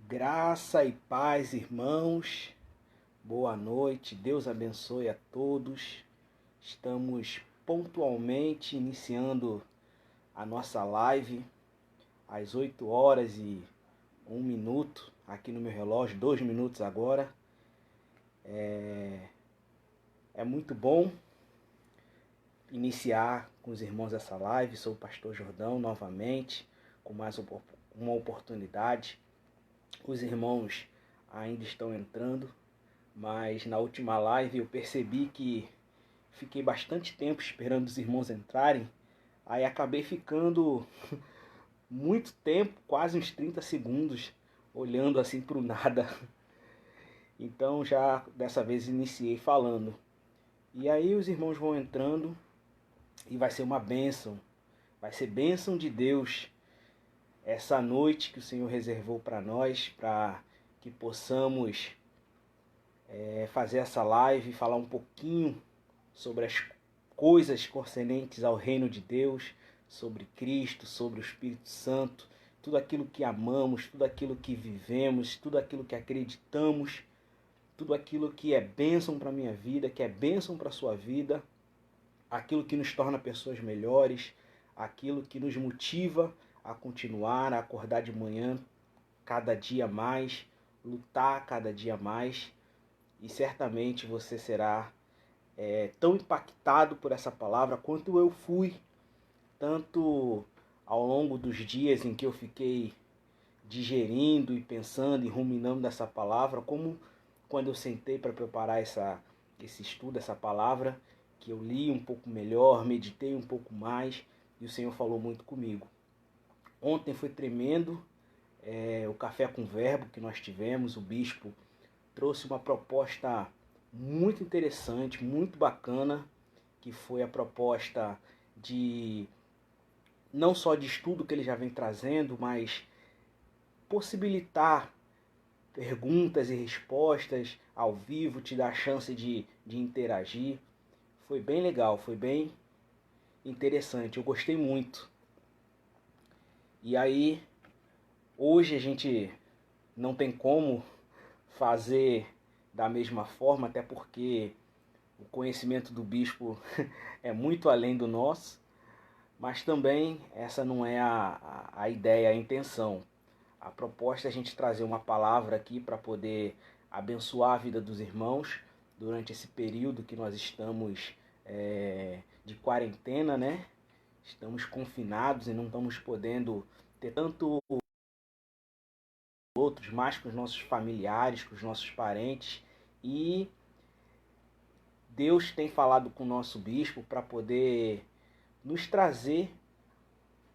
Graça e paz, irmãos. Boa noite. Deus abençoe a todos. Estamos pontualmente iniciando a nossa live às 8 horas e 1 minuto aqui no meu relógio, 2 minutos agora. É muito bom iniciar com os irmãos essa live. Sou o pastor Jordão novamente, com mais uma oportunidade. Os irmãos ainda estão entrando, mas na última live eu percebi que fiquei bastante tempo esperando os irmãos entrarem, aí acabei ficando muito tempo, quase uns 30 segundos, olhando assim para o nada. Então já dessa vez iniciei falando. E aí os irmãos vão entrando e vai ser uma bênção, vai ser bênção de Deus essa noite que o Senhor reservou para nós, para que possamos fazer essa live, falar um pouquinho sobre as coisas concernentes ao reino de Deus, sobre Cristo, sobre o Espírito Santo, tudo aquilo que amamos, tudo aquilo que vivemos, tudo aquilo que acreditamos, tudo aquilo que é bênção para a minha vida, que é bênção para a sua vida, aquilo que nos torna pessoas melhores, aquilo que nos motiva a continuar, a acordar de manhã cada dia mais, lutar cada dia mais, e certamente você será tão impactado por essa palavra quanto eu fui, tanto ao longo dos dias em que eu fiquei digerindo e pensando e ruminando dessa palavra, como quando eu sentei para preparar esse estudo, essa palavra, que eu li um pouco melhor, meditei um pouco mais e o Senhor falou muito comigo. Ontem foi tremendo, o Café com Verbo que nós tivemos, o bispo trouxe uma proposta muito interessante, muito bacana, que foi a proposta de não só de estudo que ele já vem trazendo, mas possibilitar perguntas e respostas ao vivo, te dar a chance de interagir. Foi bem legal, foi bem interessante, eu gostei muito. E aí, hoje a gente não tem como fazer da mesma forma, até porque o conhecimento do bispo é muito além do nosso, mas também essa não é a ideia, a intenção. A proposta é a gente trazer uma palavra aqui para poder abençoar a vida dos irmãos durante esse período que nós estamos de quarentena, né? Estamos confinados e não estamos podendo ter tanto outros, mais com os nossos familiares, com os nossos parentes. E Deus tem falado com o nosso bispo para poder nos trazer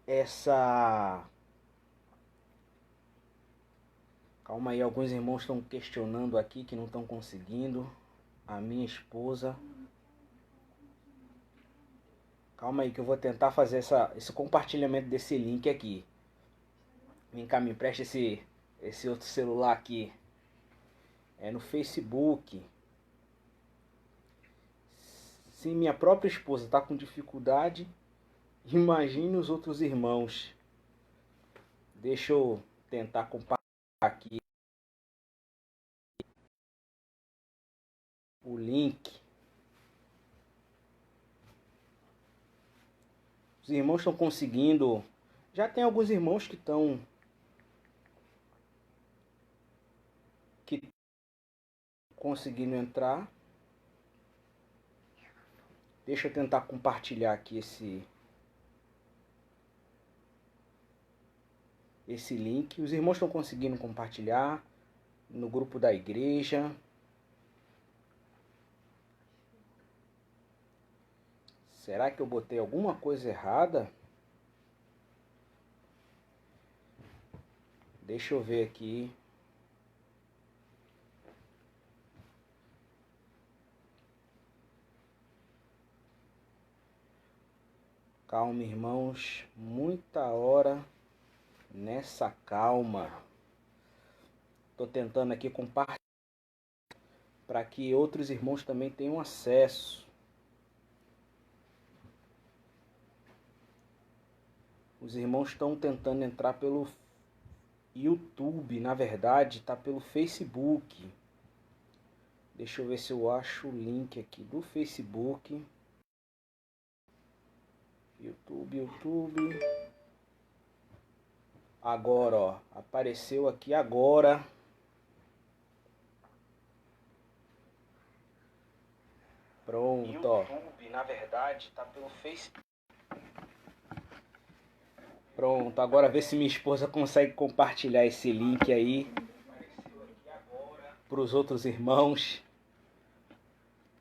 essa... Calma aí, alguns irmãos estão questionando aqui que não estão conseguindo. A minha esposa... Calma aí que eu vou tentar fazer esse compartilhamento desse link aqui. Vem cá, me empresta esse outro celular aqui. É no Facebook. Se minha própria esposa está com dificuldade, imagine os outros irmãos. Deixa eu tentar compartilhar aqui o link. Os irmãos estão conseguindo. Já tem alguns irmãos que estão conseguindo entrar. Deixa eu tentar compartilhar aqui esse link. Os irmãos estão conseguindo compartilhar no grupo da igreja. Será que eu botei alguma coisa errada? Deixa eu ver aqui. Calma, irmãos. Muita hora nessa calma. Estou tentando aqui compartilhar para que outros irmãos também tenham acesso. Os irmãos estão tentando entrar pelo YouTube, na verdade, tá pelo Facebook. Deixa eu ver se eu acho o link aqui do Facebook. YouTube. Agora, ó, apareceu aqui agora. Pronto, ó. YouTube, na verdade, tá pelo Facebook. Pronto, agora vê se minha esposa consegue compartilhar esse link aí para os outros irmãos.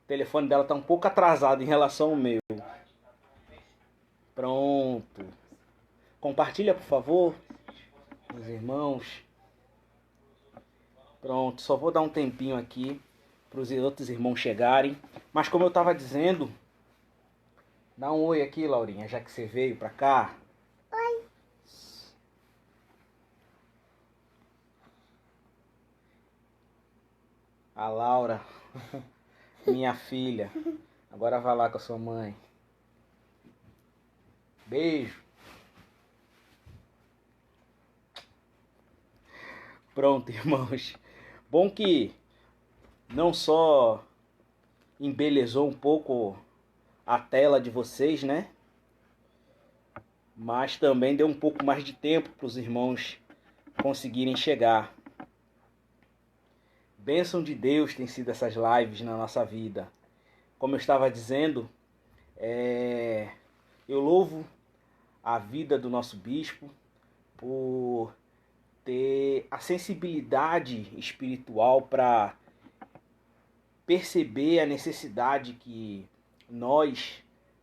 O telefone dela tá um pouco atrasado em relação ao meu. Pronto. Compartilha, por favor, meus irmãos. Pronto, só vou dar um tempinho aqui para os outros irmãos chegarem. Mas como eu estava dizendo, dá um oi aqui, Laurinha, já que você veio para cá. Oi. A Laura, minha filha. Agora vai lá com a sua mãe. Beijo. Pronto, irmãos. Bom que não só embelezou um pouco a tela de vocês, né? Mas também deu um pouco mais de tempo para os irmãos conseguirem chegar. Bênção de Deus tem sido essas lives na nossa vida. Como eu estava dizendo, eu louvo a vida do nosso bispo por ter a sensibilidade espiritual para perceber a necessidade que nós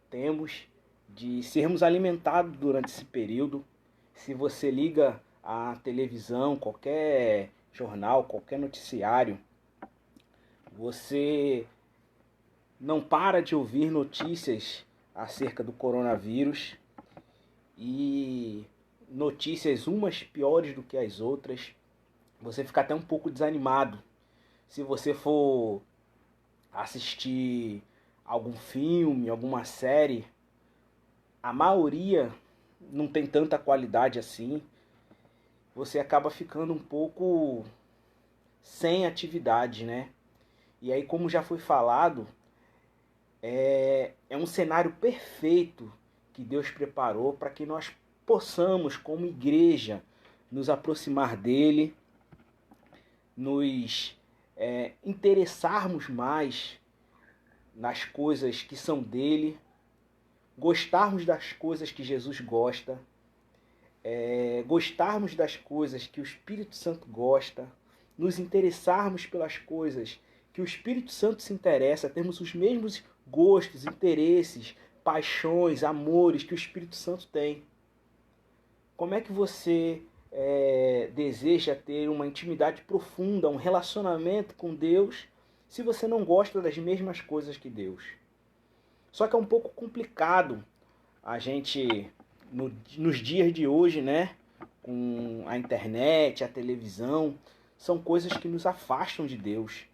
temos de sermos alimentados durante esse período. Se você liga a televisão, qualquer jornal, qualquer noticiário, você não para de ouvir notícias acerca do coronavírus e notícias umas piores do que as outras. Você fica até um pouco desanimado. Se você for assistir algum filme, alguma série, a maioria não tem tanta qualidade assim. Você acaba ficando um pouco sem atividade, né? E aí, como já foi falado, é um cenário perfeito que Deus preparou para que nós possamos, como igreja, nos aproximar dele, nos interessarmos mais nas coisas que são dele, gostarmos das coisas que Jesus gosta, gostarmos das coisas que o Espírito Santo gosta, nos interessarmos pelas coisas que o Espírito Santo se interessa, termos os mesmos gostos, interesses, paixões, amores que o Espírito Santo tem. Como é que você deseja ter uma intimidade profunda, um relacionamento com Deus, se você não gosta das mesmas coisas que Deus? Só que é um pouco complicado a gente, nos dias de hoje, né, com a internet, a televisão, são coisas que nos afastam de Deus.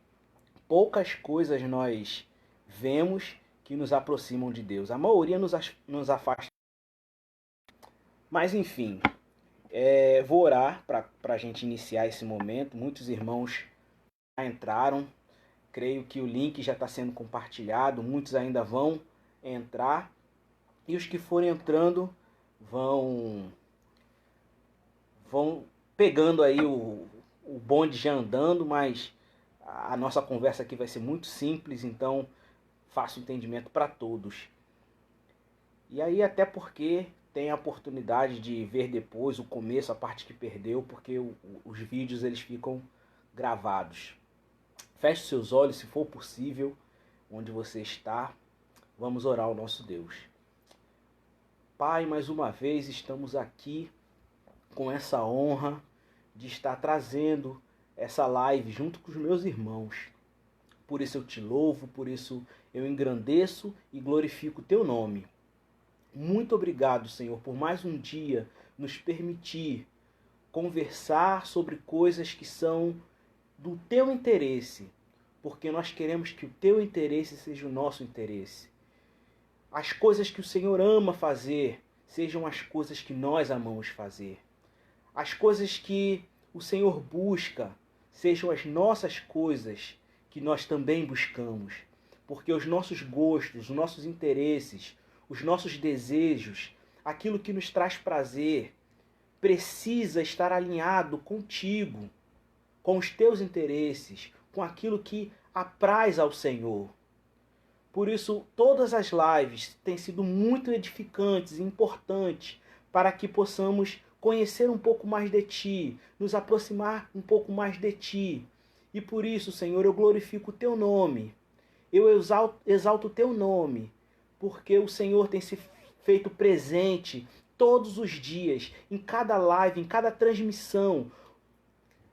Poucas coisas nós vemos que nos aproximam de Deus. A maioria nos afasta. Mas enfim, vou orar para a gente iniciar esse momento. Muitos irmãos já entraram. Creio que o link já está sendo compartilhado. Muitos ainda vão entrar. E os que forem entrando vão pegando aí o bonde já andando, mas a nossa conversa aqui vai ser muito simples, então faço entendimento para todos. E aí até porque tem a oportunidade de ver depois o começo, a parte que perdeu, porque os vídeos eles ficam gravados. Feche seus olhos, se for possível, onde você está. Vamos orar ao nosso Deus. Pai, mais uma vez estamos aqui com essa honra de estar trazendo essa live junto com os meus irmãos. Por isso eu te louvo, por isso eu engrandeço e glorifico o teu nome. Muito obrigado, Senhor, por mais um dia nos permitir conversar sobre coisas que são do teu interesse, porque nós queremos que o teu interesse seja o nosso interesse. As coisas que o Senhor ama fazer sejam as coisas que nós amamos fazer. as coisas que o Senhor busca sejam as nossas coisas que nós também buscamos. Porque os nossos gostos, os nossos interesses, os nossos desejos, aquilo que nos traz prazer, precisa estar alinhado contigo, com os teus interesses, com aquilo que apraz ao Senhor. Por isso, todas as lives têm sido muito edificantes e importantes para que possamos conhecer um pouco mais de Ti, nos aproximar um pouco mais de Ti. E por isso, Senhor, eu glorifico o Teu nome. Eu exalto o Teu nome, porque o Senhor tem se feito presente todos os dias, em cada live, em cada transmissão.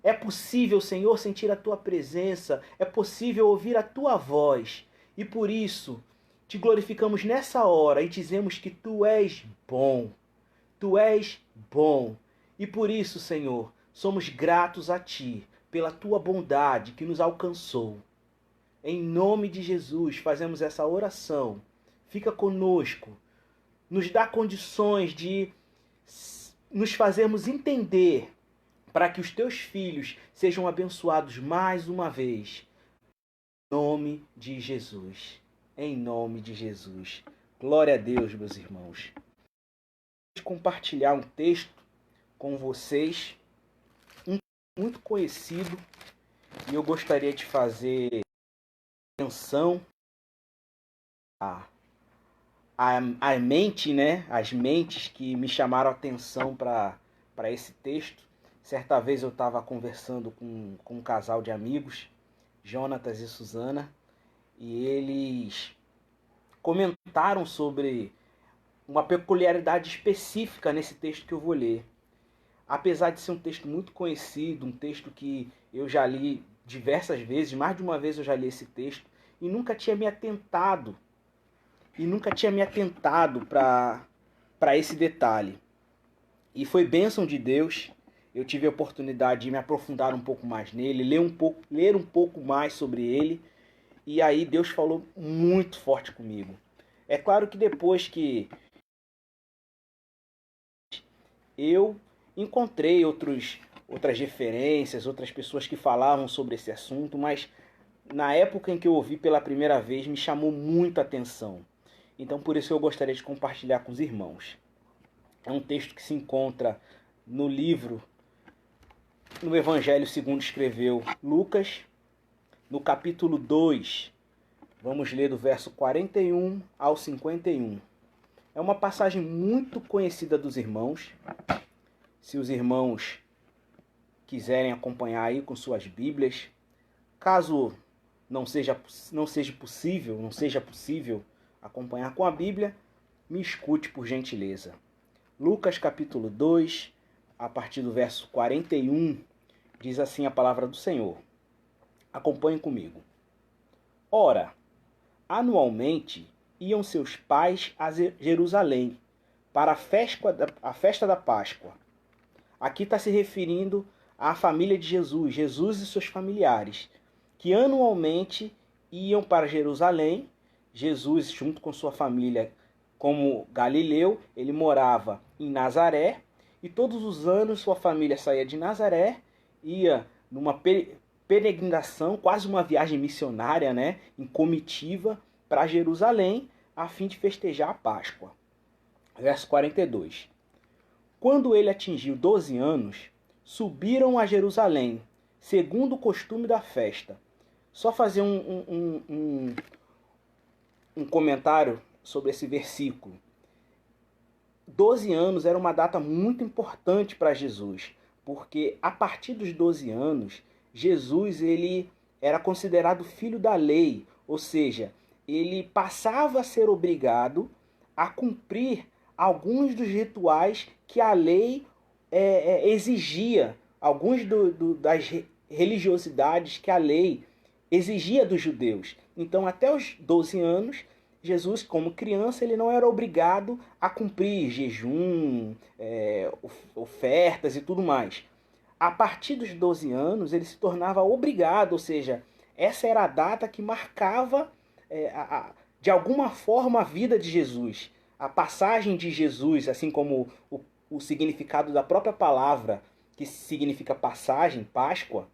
É possível, Senhor, sentir a Tua presença, é possível ouvir a Tua voz. E por isso, te glorificamos nessa hora e dizemos que Tu és bom. Tu és bom. E por isso, Senhor, somos gratos a Ti, pela Tua bondade que nos alcançou. Em nome de Jesus, fazemos essa oração. Fica conosco. Nos dá condições de nos fazermos entender para que os Teus filhos sejam abençoados mais uma vez. Em nome de Jesus. Em nome de Jesus. Glória a Deus, meus irmãos. Vou compartilhar um texto com vocês, muito conhecido, e eu gostaria de fazer atenção à mente, né? As mentes que me chamaram a atenção para esse texto. Certa vez eu estava conversando com um casal de amigos, Jonatas e Suzana, e eles comentaram sobre uma peculiaridade específica nesse texto que eu vou ler. Apesar de ser um texto muito conhecido, um texto que eu já li diversas vezes, mais de uma vez eu já li esse texto, e nunca tinha me atentado para esse detalhe. E foi bênção de Deus. Eu tive a oportunidade de me aprofundar um pouco mais nele, ler um pouco mais sobre ele, e aí Deus falou muito forte comigo. É claro que depois que eu encontrei outras referências, outras pessoas que falavam sobre esse assunto, mas na época em que eu ouvi pela primeira vez me chamou muita atenção. Então por isso eu gostaria de compartilhar com os irmãos. É um texto que se encontra no Evangelho segundo escreveu Lucas, no capítulo 2. Vamos ler do verso 41 ao 51. É uma passagem muito conhecida dos irmãos. Se os irmãos quiserem acompanhar aí com suas Bíblias, caso não seja possível acompanhar com a Bíblia, me escute por gentileza. Lucas capítulo 2, a partir do verso 41, diz assim a palavra do Senhor. Acompanhe comigo. Ora, anualmente iam seus pais a Jerusalém para a festa da Páscoa. Aqui está se referindo à família de Jesus, Jesus e seus familiares, que anualmente iam para Jerusalém. Jesus, junto com sua família, como Galileu, ele morava em Nazaré, e todos os anos sua família saía de Nazaré, ia numa peregrinação, quase uma viagem missionária, né, em comitiva, para Jerusalém, a fim de festejar a Páscoa. Verso 42. Quando ele atingiu 12 anos, subiram a Jerusalém, segundo o costume da festa. Só fazer um comentário sobre esse versículo. 12 anos era uma data muito importante para Jesus, porque a partir dos 12 anos, Jesus ele era considerado filho da lei, ou seja, ele passava a ser obrigado a cumprir alguns dos rituais que a lei exigia, alguns das religiosidades que a lei exigia dos judeus. Então, até os 12 anos, Jesus, como criança, ele não era obrigado a cumprir jejum, ofertas e tudo mais. A partir dos 12 anos, ele se tornava obrigado, ou seja, essa era a data que marcava, de alguma forma, a vida de Jesus. A passagem de Jesus, assim como o significado da própria palavra, que significa passagem, Páscoa,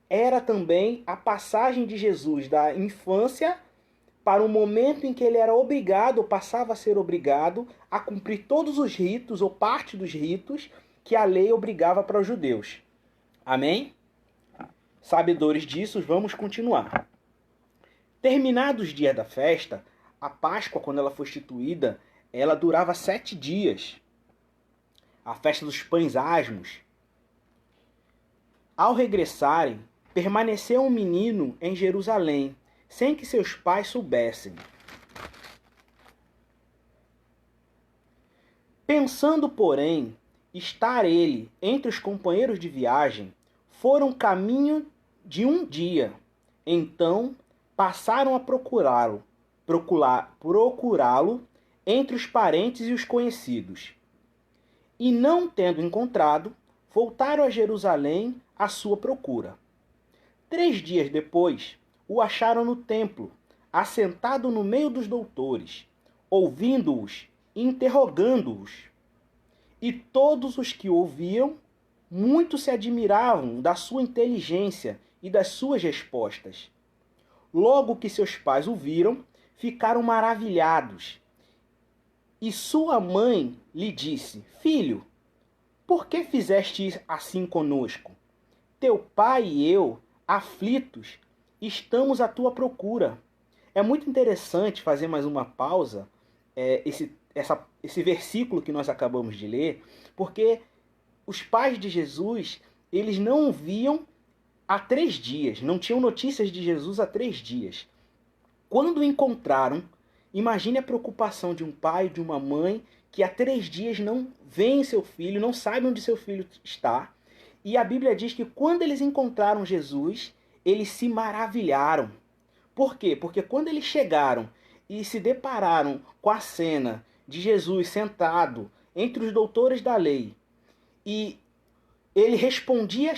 era também a passagem de Jesus da infância para o momento em que ele era obrigado, ou passava a ser obrigado, a cumprir todos os ritos, ou parte dos ritos, que a lei obrigava para os judeus. Amém? Sabedores disso, vamos continuar. Terminados os dias da festa, a Páscoa, quando ela foi instituída, ela durava 7 dias. A festa dos pães asmos. Ao regressarem, permaneceu um menino em Jerusalém, sem que seus pais soubessem. Pensando, porém, estar ele entre os companheiros de viagem, foram caminho de um dia. Então passaram a procurá-lo entre os parentes e os conhecidos. E não tendo encontrado, voltaram a Jerusalém à sua procura. 3 dias depois, o acharam no templo, assentado no meio dos doutores, ouvindo-os e interrogando-os. E todos os que ouviam, muito se admiravam da sua inteligência e das suas respostas. Logo que seus pais o viram, ficaram maravilhados. E sua mãe lhe disse: Filho, por que fizeste assim conosco? Teu pai e eu, aflitos, estamos à tua procura. É muito interessante fazer mais uma pausa, esse versículo que nós acabamos de ler, porque os pais de Jesus, eles não viam há 3 dias, não tinham notícias de Jesus há 3 dias. Quando o encontraram, imagine a preocupação de um pai e de uma mãe que há 3 dias não veem seu filho, não sabem onde seu filho está. E a Bíblia diz que quando eles encontraram Jesus, eles se maravilharam. Por quê? Porque quando eles chegaram e se depararam com a cena de Jesus sentado entre os doutores da lei, e ele respondia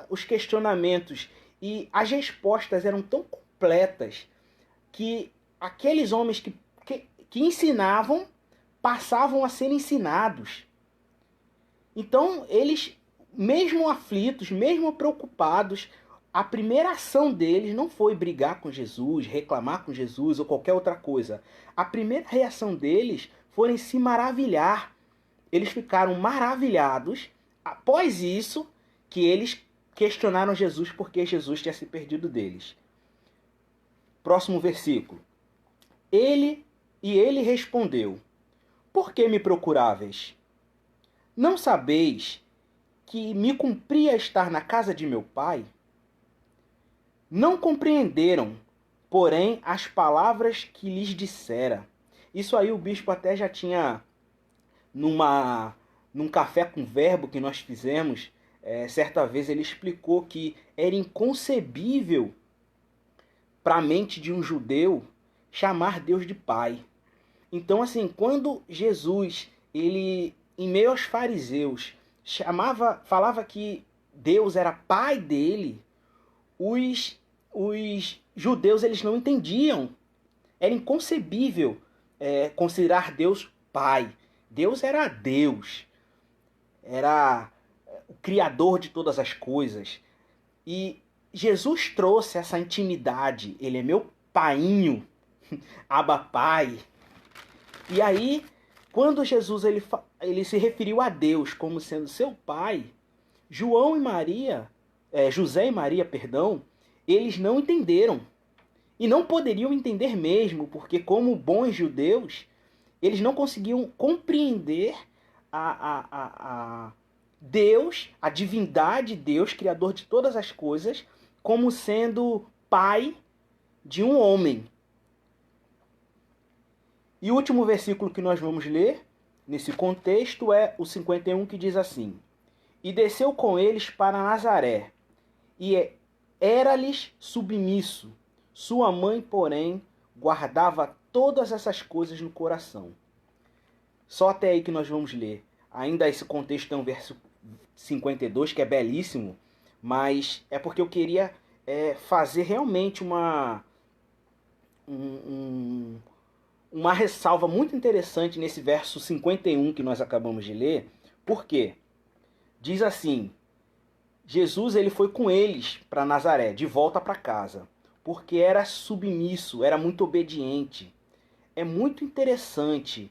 os questionamentos, e as respostas eram tão completas que aqueles homens que ensinavam passavam a ser ensinados. Então, eles, mesmo aflitos, mesmo preocupados, a primeira ação deles não foi brigar com Jesus, reclamar com Jesus ou qualquer outra coisa. A primeira reação deles foi se maravilhar. Eles ficaram maravilhados. Após isso, que eles questionaram Jesus porque Jesus tinha se perdido deles. Próximo versículo. Ele respondeu: Por que me procuráveis? Não sabeis que me cumpria estar na casa de meu pai? Não compreenderam, porém, as palavras que lhes dissera. Isso aí o bispo até já tinha, num café com verbo que nós fizemos, certa vez ele explicou que era inconcebível para a mente de um judeu chamar Deus de pai. Então, assim, quando Jesus, ele, em meio aos fariseus, falava que Deus era pai dele, os judeus eles não entendiam. Era inconcebível considerar Deus pai. Deus era Deus. Era o criador de todas as coisas. E Jesus trouxe essa intimidade. Ele é meu painho, Abba Pai. E aí, quando Jesus ele se referiu a Deus como sendo seu pai, José e Maria, eles não entenderam. E não poderiam entender mesmo, porque como bons judeus, eles não conseguiam compreender a Deus, a divindade Deus, criador de todas as coisas, como sendo pai de um homem. E o último versículo que nós vamos ler, nesse contexto, é o 51, que diz assim: E desceu com eles para Nazaré, e era-lhes submisso. Sua mãe, porém, guardava todas essas coisas no coração. Só até aí que nós vamos ler. Ainda esse contexto tem um verso 52, que é belíssimo, mas é porque eu queria fazer realmente uma ressalva muito interessante nesse verso 51 que nós acabamos de ler, Por quê? Diz assim, Jesus ele foi com eles para Nazaré, de volta para casa, porque era submisso, era muito obediente. É muito interessante,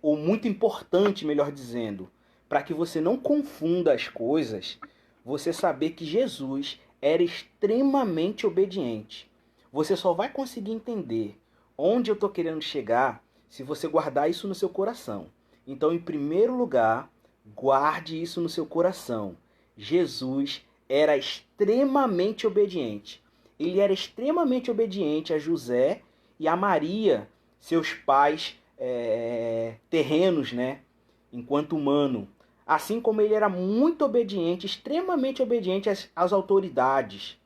ou muito importante, melhor dizendo, para que você não confunda as coisas, você saber que Jesus era extremamente obediente. Você só vai conseguir entender onde eu estou querendo chegar se você guardar isso no seu coração. Então, em primeiro lugar, guarde isso no seu coração. Jesus era extremamente obediente. Ele era extremamente obediente a José e a Maria, seus pais terrenos, né, enquanto humano. Assim como ele era muito obediente, extremamente obediente às autoridades.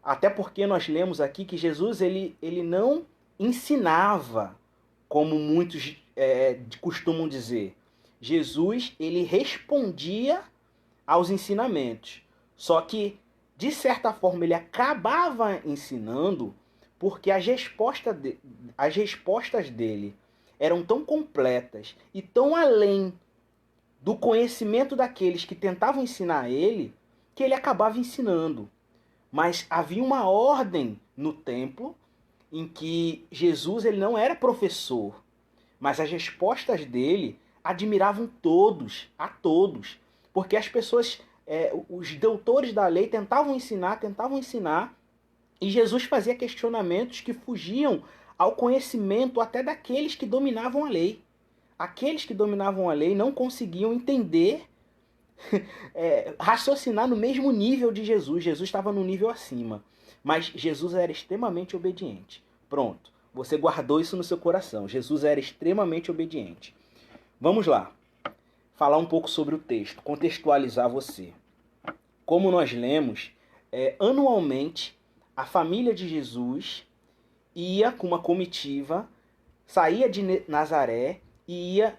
Até porque nós lemos aqui que Jesus ele não ensinava, como muitos costumam dizer. Jesus ele respondia aos ensinamentos. Só que, de certa forma, ele acabava ensinando porque as respostas dele eram tão completas e tão além do conhecimento daqueles que tentavam ensinar ele, que ele acabava ensinando. Mas havia uma ordem no templo em que Jesus ele não era professor, mas as respostas dele admiravam a todos, porque as pessoas, os doutores da lei tentavam ensinar, e Jesus fazia questionamentos que fugiam ao conhecimento até daqueles que dominavam a lei. Aqueles que dominavam a lei não conseguiam entender, raciocinar no mesmo nível de Jesus. Jesus estava no nível acima, mas Jesus era extremamente obediente. Pronto, você guardou isso no seu coração. Jesus era extremamente obediente. Vamos lá, falar um pouco sobre o texto, contextualizar você. Como nós lemos, anualmente a família de Jesus ia com uma comitiva, saía de Nazaré e ia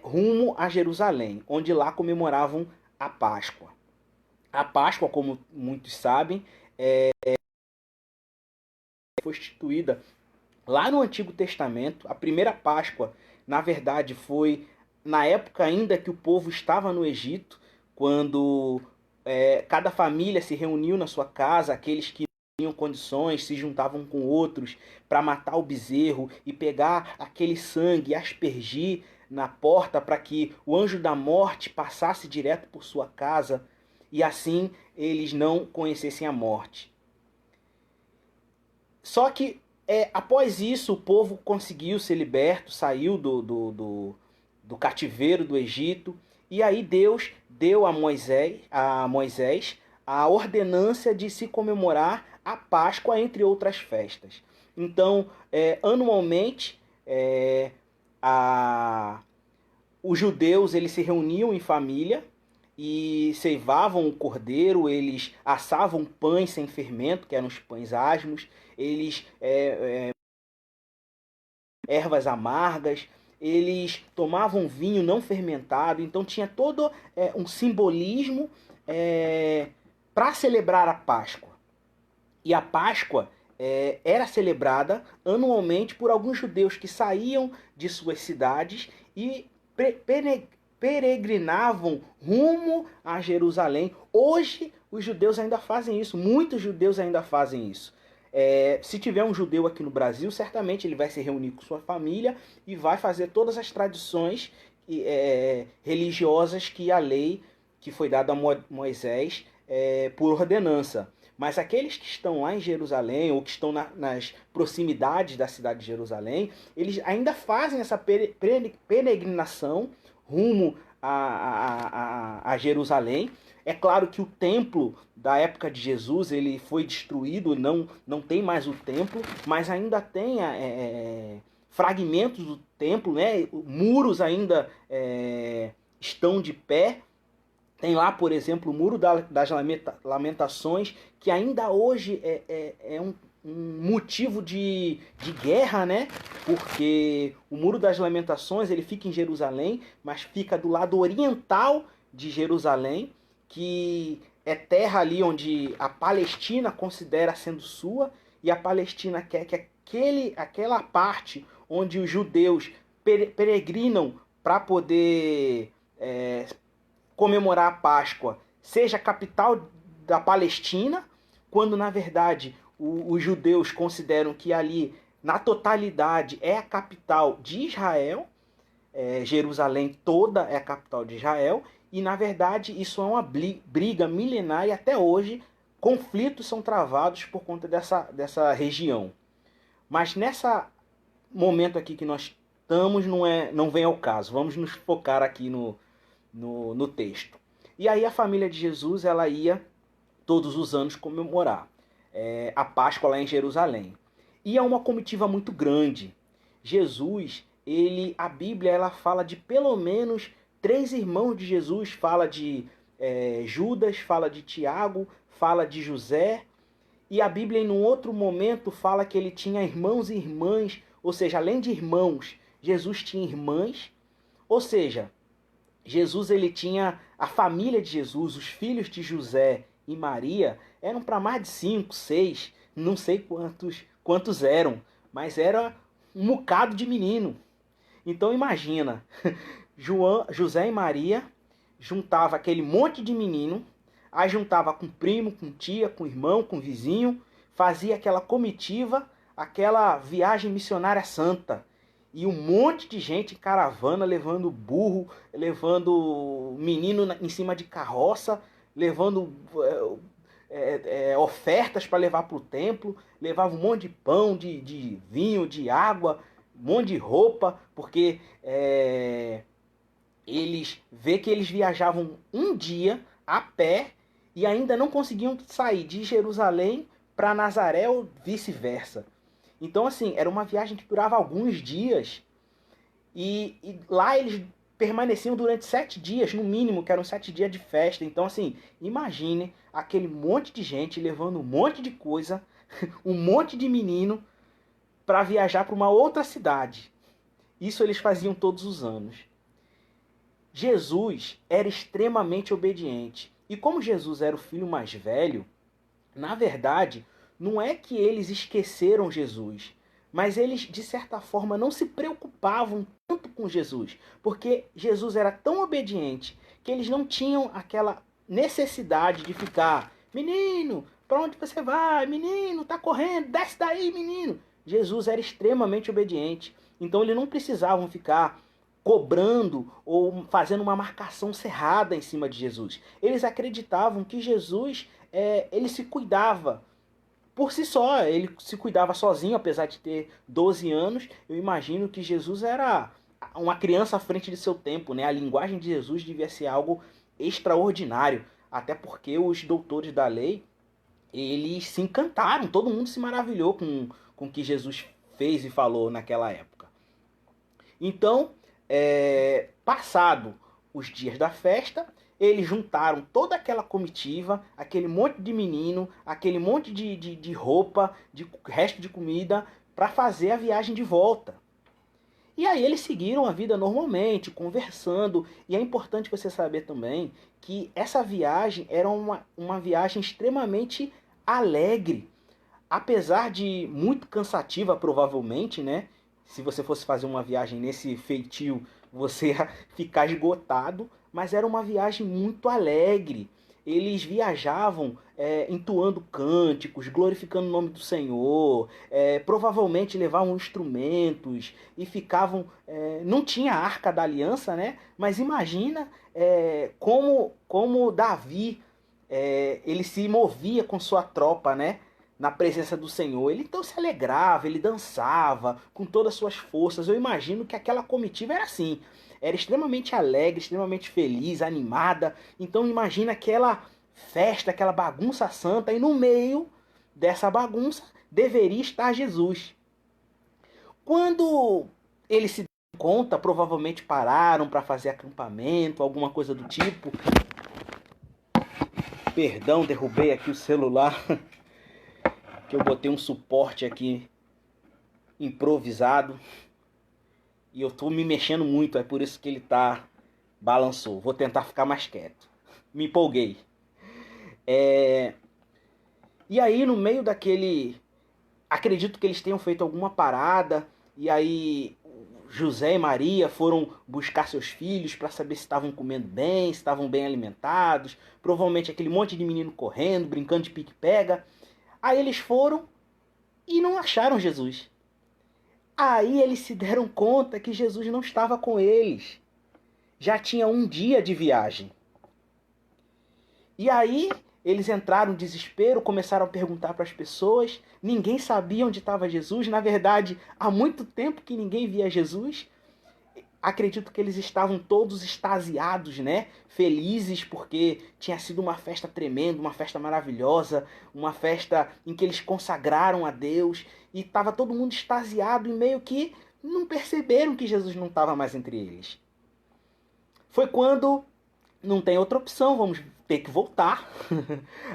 rumo a Jerusalém, onde lá comemoravam a Páscoa. A Páscoa, como muitos sabem, foi instituída lá no Antigo Testamento. A primeira Páscoa, na verdade, foi na época ainda que o povo estava no Egito, quando cada família se reuniu na sua casa, aqueles que tinham condições se juntavam com outros para matar o bezerro e pegar aquele sangue e aspergir na porta para que o anjo da morte passasse direto por sua casa e assim eles não conhecessem a morte. Só que após isso o povo conseguiu ser liberto, saiu do cativeiro do Egito, e aí Deus deu a Moisés a ordenância de se comemorar a Páscoa, entre outras festas. Então, anualmente, os judeus eles se reuniam em família e ceivavam o cordeiro, eles assavam pães sem fermento, que eram os pães asmos, eles ervas amargas, eles tomavam vinho não fermentado, então tinha todo um simbolismo para celebrar a Páscoa. E a Páscoa era celebrada anualmente por alguns judeus que saíam de suas cidades e peregrinavam rumo a Jerusalém. Hoje os judeus ainda fazem isso, muitos judeus ainda fazem isso. Se tiver um judeu aqui no Brasil, certamente ele vai se reunir com sua família e vai fazer todas as tradições religiosas que a lei que foi dada a Moisés por ordenança. Mas aqueles que estão lá em Jerusalém ou que estão nas proximidades da cidade de Jerusalém, eles ainda fazem essa peregrinação rumo a Jerusalém. É claro que o templo da época de Jesus ele foi destruído, não tem mais o templo, mas ainda tem fragmentos do templo, né? Muros ainda estão de pé. Tem lá, por exemplo, o Muro das Lamentações, que ainda hoje é um motivo de guerra, né? Porque o Muro das Lamentações ele fica em Jerusalém, mas fica do lado oriental de Jerusalém, que é terra ali onde a Palestina considera sendo sua, e a Palestina quer que aquela parte onde os judeus peregrinam para poder comemorar a Páscoa seja a capital da Palestina, quando na verdade os judeus consideram que ali, na totalidade, é a capital de Israel. Jerusalém toda é a capital de Israel, e na verdade isso é uma briga milenar, e até hoje conflitos são travados por conta dessa região. Mas nesse momento aqui que nós estamos, não vem ao caso. Vamos nos focar aqui no texto. E aí a família de Jesus, ela ia todos os anos comemorar a Páscoa lá em Jerusalém. E é uma comitiva muito grande. Jesus, a Bíblia, ela fala de pelo menos 3 irmãos de Jesus. Fala de Judas, fala de Tiago, fala de José. E a Bíblia, em um outro momento, fala que ele tinha irmãos e irmãs. Ou seja, além de irmãos, Jesus tinha irmãs. Ou seja, Jesus, ele tinha a família de Jesus, os filhos de José e Maria, eram para mais de 5, 6, não sei quantos eram, mas era um bocado de menino. Então imagina, José e Maria juntava aquele monte de menino, aí juntava com primo, com tia, com irmão, com vizinho, fazia aquela comitiva, aquela viagem missionária santa. E um monte de gente em caravana, levando burro, levando menino em cima de carroça, levando ofertas para levar para o templo, levava um monte de pão, de vinho, de água, um monte de roupa, porque vê que eles viajavam um dia a pé e ainda não conseguiam sair de Jerusalém para Nazaré ou vice-versa. Então, assim, era uma viagem que durava alguns dias. E lá eles permaneciam durante 7 dias, no mínimo, que eram 7 dias de festa. Então, assim, imagine aquele monte de gente levando um monte de coisa, um monte de menino, para viajar para uma outra cidade. Isso eles faziam todos os anos. Jesus era extremamente obediente. E como Jesus era o filho mais velho, na verdade, não é que eles esqueceram Jesus, mas eles, de certa forma, não se preocupavam tanto com Jesus, porque Jesus era tão obediente que eles não tinham aquela necessidade de ficar: menino, para onde você vai? Menino, tá correndo, desce daí, menino. Jesus era extremamente obediente, então eles não precisavam ficar cobrando ou fazendo uma marcação cerrada em cima de Jesus. Eles acreditavam que Jesus, ele se cuidava por si só, ele se cuidava sozinho, apesar de ter 12 anos. Eu imagino que Jesus era uma criança à frente de seu tempo, né? A linguagem de Jesus devia ser algo extraordinário, até porque os doutores da lei, eles se encantaram, todo mundo se maravilhou com o que Jesus fez e falou naquela época. Então, passado os dias da festa, eles juntaram toda aquela comitiva, aquele monte de menino, aquele monte de roupa, de resto de comida, para fazer a viagem de volta. E aí eles seguiram a vida normalmente, conversando. E é importante você saber também que essa viagem era uma viagem extremamente alegre. Apesar de muito cansativa, provavelmente, né? Se você fosse fazer uma viagem nesse feitio, você ia ficar esgotado. Mas era uma viagem muito alegre. Eles viajavam entoando cânticos, glorificando o nome do Senhor, provavelmente levavam instrumentos e ficavam... não tinha a Arca da Aliança, né? Mas imagina como Davi, ele se movia com sua tropa, né? Na presença do Senhor. Ele então se alegrava, ele dançava com todas as suas forças. Eu imagino que aquela comitiva era assim. Era extremamente alegre, extremamente feliz, animada. Então imagina aquela festa, aquela bagunça santa, e no meio dessa bagunça deveria estar Jesus. Quando eles se dão conta, provavelmente pararam para fazer acampamento, alguma coisa do tipo. Perdão, derrubei aqui o celular, que eu botei um suporte aqui improvisado. E eu tô me mexendo muito, é por isso que ele balançou. Vou tentar ficar mais quieto. Me empolguei. E aí, no meio daquele... Acredito que eles tenham feito alguma parada. E aí, José e Maria foram buscar seus filhos para saber se estavam comendo bem, se estavam bem alimentados. Provavelmente aquele monte de menino correndo, brincando de pique-pega. Aí eles foram e não acharam Jesus. Aí eles se deram conta que Jesus não estava com eles. Já tinha um dia de viagem. E aí eles entraram em desespero, começaram a perguntar para as pessoas. Ninguém sabia onde estava Jesus. Na verdade, há muito tempo que ninguém via Jesus. Acredito que eles estavam todos extasiados, né? Felizes porque tinha sido uma festa tremenda, uma festa maravilhosa, uma festa em que eles consagraram a Deus. E estava todo mundo extasiado e meio que não perceberam que Jesus não estava mais entre eles. Foi quando não tem outra opção, vamos ter que voltar.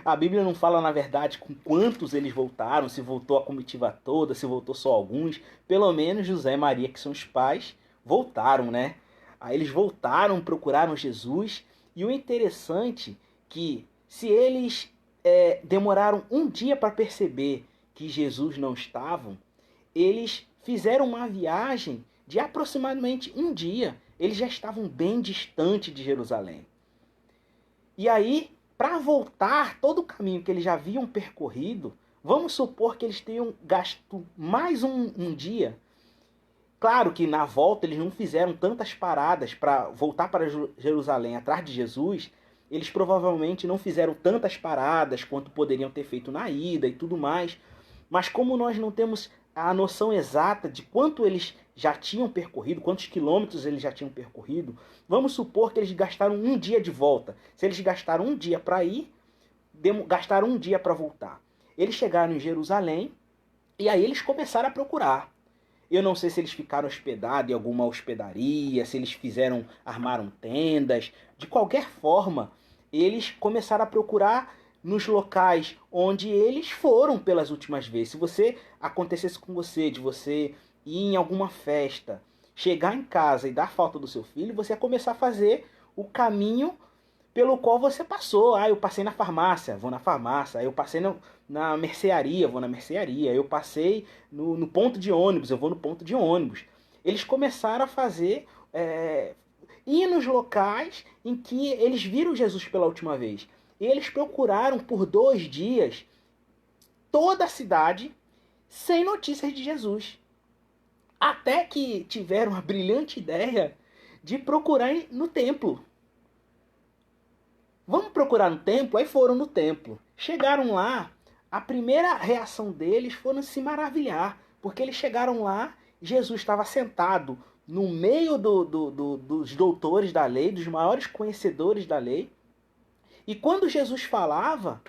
A Bíblia não fala, na verdade, com quantos eles voltaram, se voltou a comitiva toda, se voltou só alguns. Pelo menos José e Maria, que são os pais, voltaram, né? Aí eles voltaram, procuraram Jesus. E o interessante é que se eles demoraram um dia para perceber que Jesus não estava, eles fizeram uma viagem de aproximadamente um dia. Eles já estavam bem distante de Jerusalém. E aí, para voltar todo o caminho que eles já haviam percorrido, vamos supor que eles tenham gasto mais um dia. Claro que na volta eles não fizeram tantas paradas para voltar para Jerusalém atrás de Jesus. Eles provavelmente não fizeram tantas paradas quanto poderiam ter feito na ida e tudo mais. Mas como nós não temos a noção exata de quanto eles já tinham percorrido, quantos quilômetros eles já tinham percorrido, vamos supor que eles gastaram um dia de volta. Se eles gastaram um dia para ir, gastaram um dia para voltar. Eles chegaram em Jerusalém e aí eles começaram a procurar. Eu não sei se eles ficaram hospedados em alguma hospedaria, se eles armaram tendas. De qualquer forma, eles começaram a procurar nos locais onde eles foram pelas últimas vezes. Se você acontecesse com você, de você ir em alguma festa, chegar em casa e dar falta do seu filho, você ia começar a fazer o caminho pelo qual você passou. Ah, eu passei na farmácia, vou na farmácia. Eu passei na mercearia, vou na mercearia. Eu passei no ponto de ônibus, eu vou no ponto de ônibus. Eles começaram a fazer, ir nos locais em que eles viram Jesus pela última vez. E eles procuraram por 2 dias toda a cidade sem notícias de Jesus. Até que tiveram a brilhante ideia de procurar no templo. Vamos procurar no templo? Aí foram no templo. Chegaram lá, a primeira reação deles foi se maravilhar. Porque eles chegaram lá, Jesus estava sentado no meio dos doutores da lei, dos maiores conhecedores da lei. E quando Jesus falava,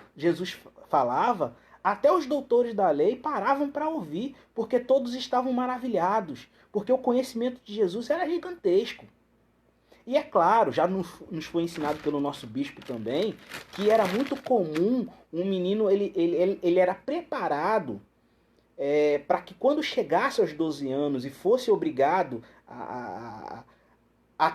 até os doutores da lei paravam para ouvir, porque todos estavam maravilhados, porque o conhecimento de Jesus era gigantesco. E é claro, já nos foi ensinado pelo nosso bispo também, que era muito comum um menino, ele era preparado para que quando chegasse aos 12 anos e fosse obrigado a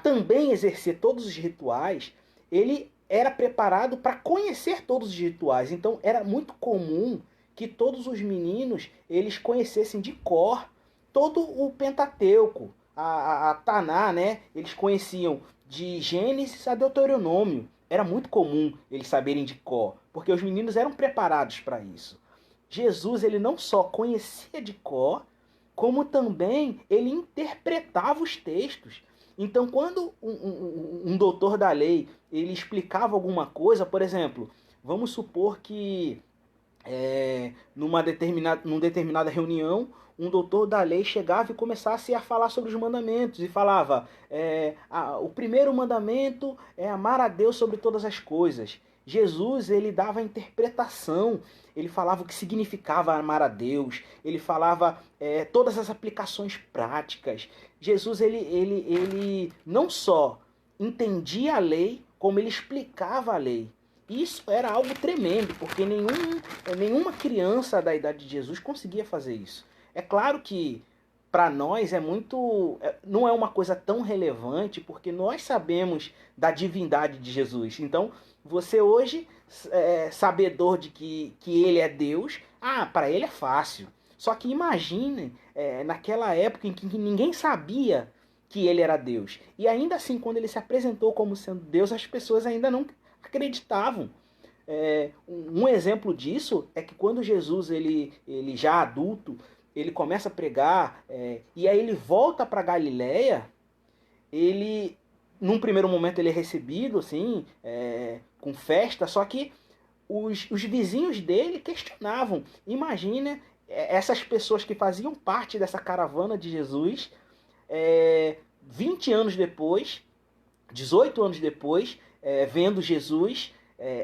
também exercer todos os rituais, ele era preparado para conhecer todos os rituais. Então era muito comum que todos os meninos eles conhecessem de cor todo o Pentateuco, a Taná, né? Eles conheciam de Gênesis a Deuteronômio. Era muito comum eles saberem de cor, porque os meninos eram preparados para isso. Jesus ele não só conhecia de cor, como também ele interpretava os textos. Então, quando um doutor da lei ele explicava alguma coisa, por exemplo, vamos supor que numa determinada reunião, um doutor da lei chegava e começasse a falar sobre os mandamentos e falava, o primeiro mandamento é amar a Deus sobre todas as coisas. Jesus ele dava a interpretação, ele falava o que significava amar a Deus, ele falava todas as aplicações práticas. Jesus ele não só entendia a lei, como ele explicava a lei. Isso era algo tremendo, porque nenhuma criança da idade de Jesus conseguia fazer isso. É claro que para nós não é uma coisa tão relevante, porque nós sabemos da divindade de Jesus. Então, você hoje, sabedor de que ele é Deus, para ele é fácil. Só que imagine, naquela época em que ninguém sabia que ele era Deus. E ainda assim, quando ele se apresentou como sendo Deus, as pessoas ainda não acreditavam. Um exemplo disso é que quando Jesus, ele já adulto, ele começa a pregar, e aí ele volta para Galiléia, ele, num primeiro momento, ele é recebido, assim, com festa, só que os vizinhos dele questionavam. Imagina essas pessoas que faziam parte dessa caravana de Jesus, 20 anos depois, 18 anos depois, vendo Jesus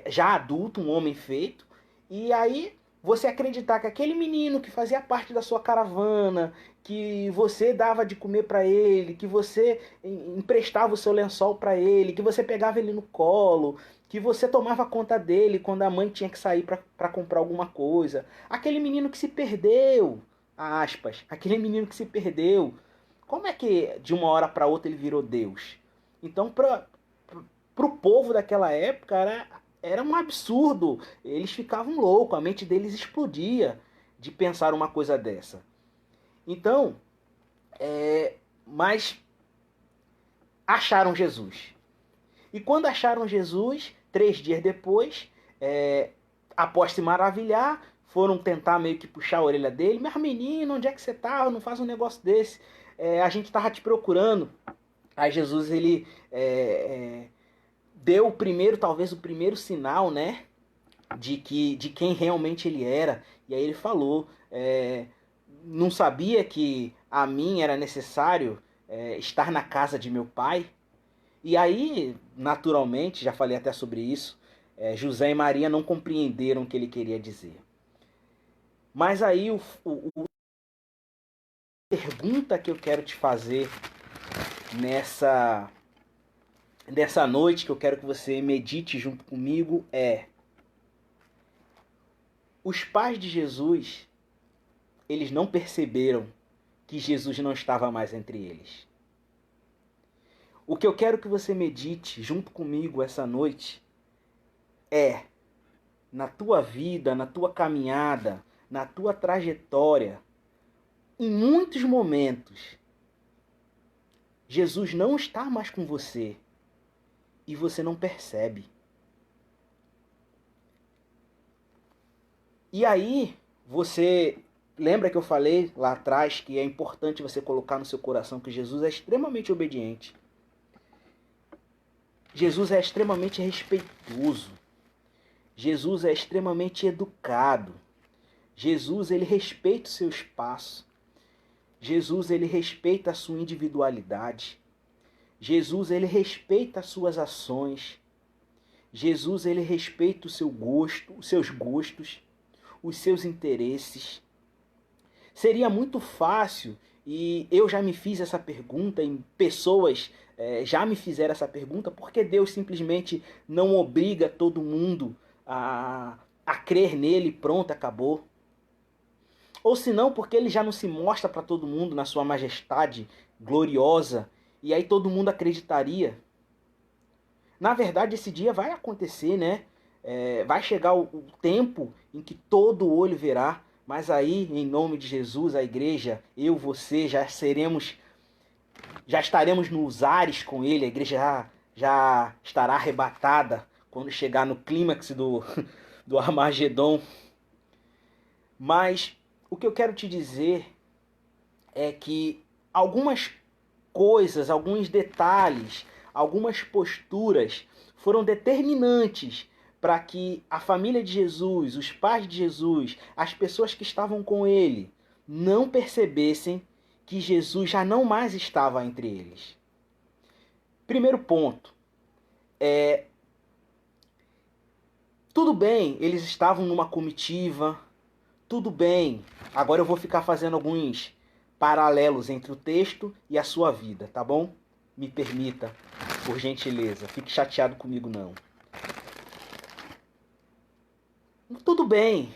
já adulto, um homem feito, e aí você acreditar que aquele menino que fazia parte da sua caravana, que você dava de comer para ele, que você emprestava o seu lençol para ele, que você pegava ele no colo, que você tomava conta dele quando a mãe tinha que sair para comprar alguma coisa, aquele menino que se perdeu, aspas, aquele menino que se perdeu, como é que de uma hora para outra ele virou Deus? Então, para o povo daquela época, era um absurdo. Eles ficavam loucos, a mente deles explodia de pensar uma coisa dessa. Então, mas acharam Jesus. E quando acharam Jesus, 3 dias depois, após se maravilhar, foram tentar meio que puxar a orelha dele. Mas menino, onde é que você tá? Não faz um negócio desse. A gente tava te procurando. Aí Jesus, ele deu o primeiro, talvez o primeiro sinal, né, de quem realmente ele era. E aí ele falou, não sabia que a mim era necessário estar na casa de meu pai? E aí, naturalmente, já falei até sobre isso, José e Maria não compreenderam o que ele queria dizer. Mas aí, a pergunta que eu quero te fazer nessa noite, que eu quero que você medite junto comigo, os pais de Jesus, eles não perceberam que Jesus não estava mais entre eles. O que eu quero que você medite junto comigo essa noite na tua vida, na tua caminhada, na tua trajetória, em muitos momentos, Jesus não está mais com você e você não percebe. E aí, você lembra que eu falei lá atrás que é importante você colocar no seu coração que Jesus é extremamente obediente. Jesus é extremamente respeitoso. Jesus é extremamente educado. Jesus, ele respeita o seu espaço. Jesus, ele respeita a sua individualidade. Jesus, ele respeita as suas ações. Jesus, ele respeita o seu gosto, os seus gostos, os seus interesses. Seria muito fácil, e eu já me fiz essa pergunta, e pessoas já me fizeram essa pergunta, por que Deus simplesmente não obriga todo mundo a crer nele, pronto, acabou? Ou se não, porque ele já não se mostra para todo mundo na sua majestade gloriosa, e aí todo mundo acreditaria? Na verdade, esse dia vai acontecer, né? Vai chegar o tempo em que todo olho verá, mas aí, em nome de Jesus, a igreja, eu, você, já estaremos nos ares com ele, a igreja já estará arrebatada quando chegar no clímax do Armagedon. Mas o que eu quero te dizer é que algumas coisas, alguns detalhes, algumas posturas foram determinantes para que a família de Jesus, os pais de Jesus, as pessoas que estavam com ele, não percebessem que Jesus já não mais estava entre eles. Primeiro ponto, tudo bem, eles estavam numa comitiva, tudo bem, agora eu vou ficar fazendo alguns paralelos entre o texto e a sua vida, tá bom? Me permita, por gentileza, fique chateado comigo não. Tudo bem,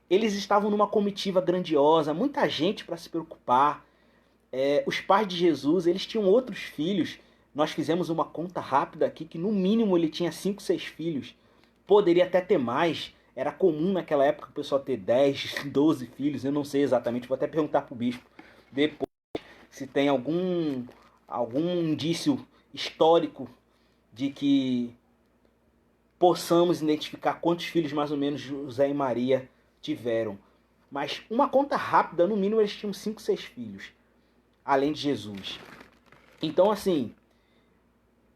eles estavam numa comitiva grandiosa, muita gente para se preocupar. Os pais de Jesus, eles tinham outros filhos. Nós fizemos uma conta rápida aqui que no mínimo ele tinha 5, 6 filhos. Poderia até ter mais. Era comum naquela época o pessoal ter 10, 12 filhos. Eu não sei exatamente, vou até perguntar pro bispo depois se tem algum algum indício histórico de que possamos identificar quantos filhos mais ou menos José e Maria tiveram. Mas uma conta rápida, no mínimo eles tinham 5, 6 filhos, além de Jesus. Então, assim,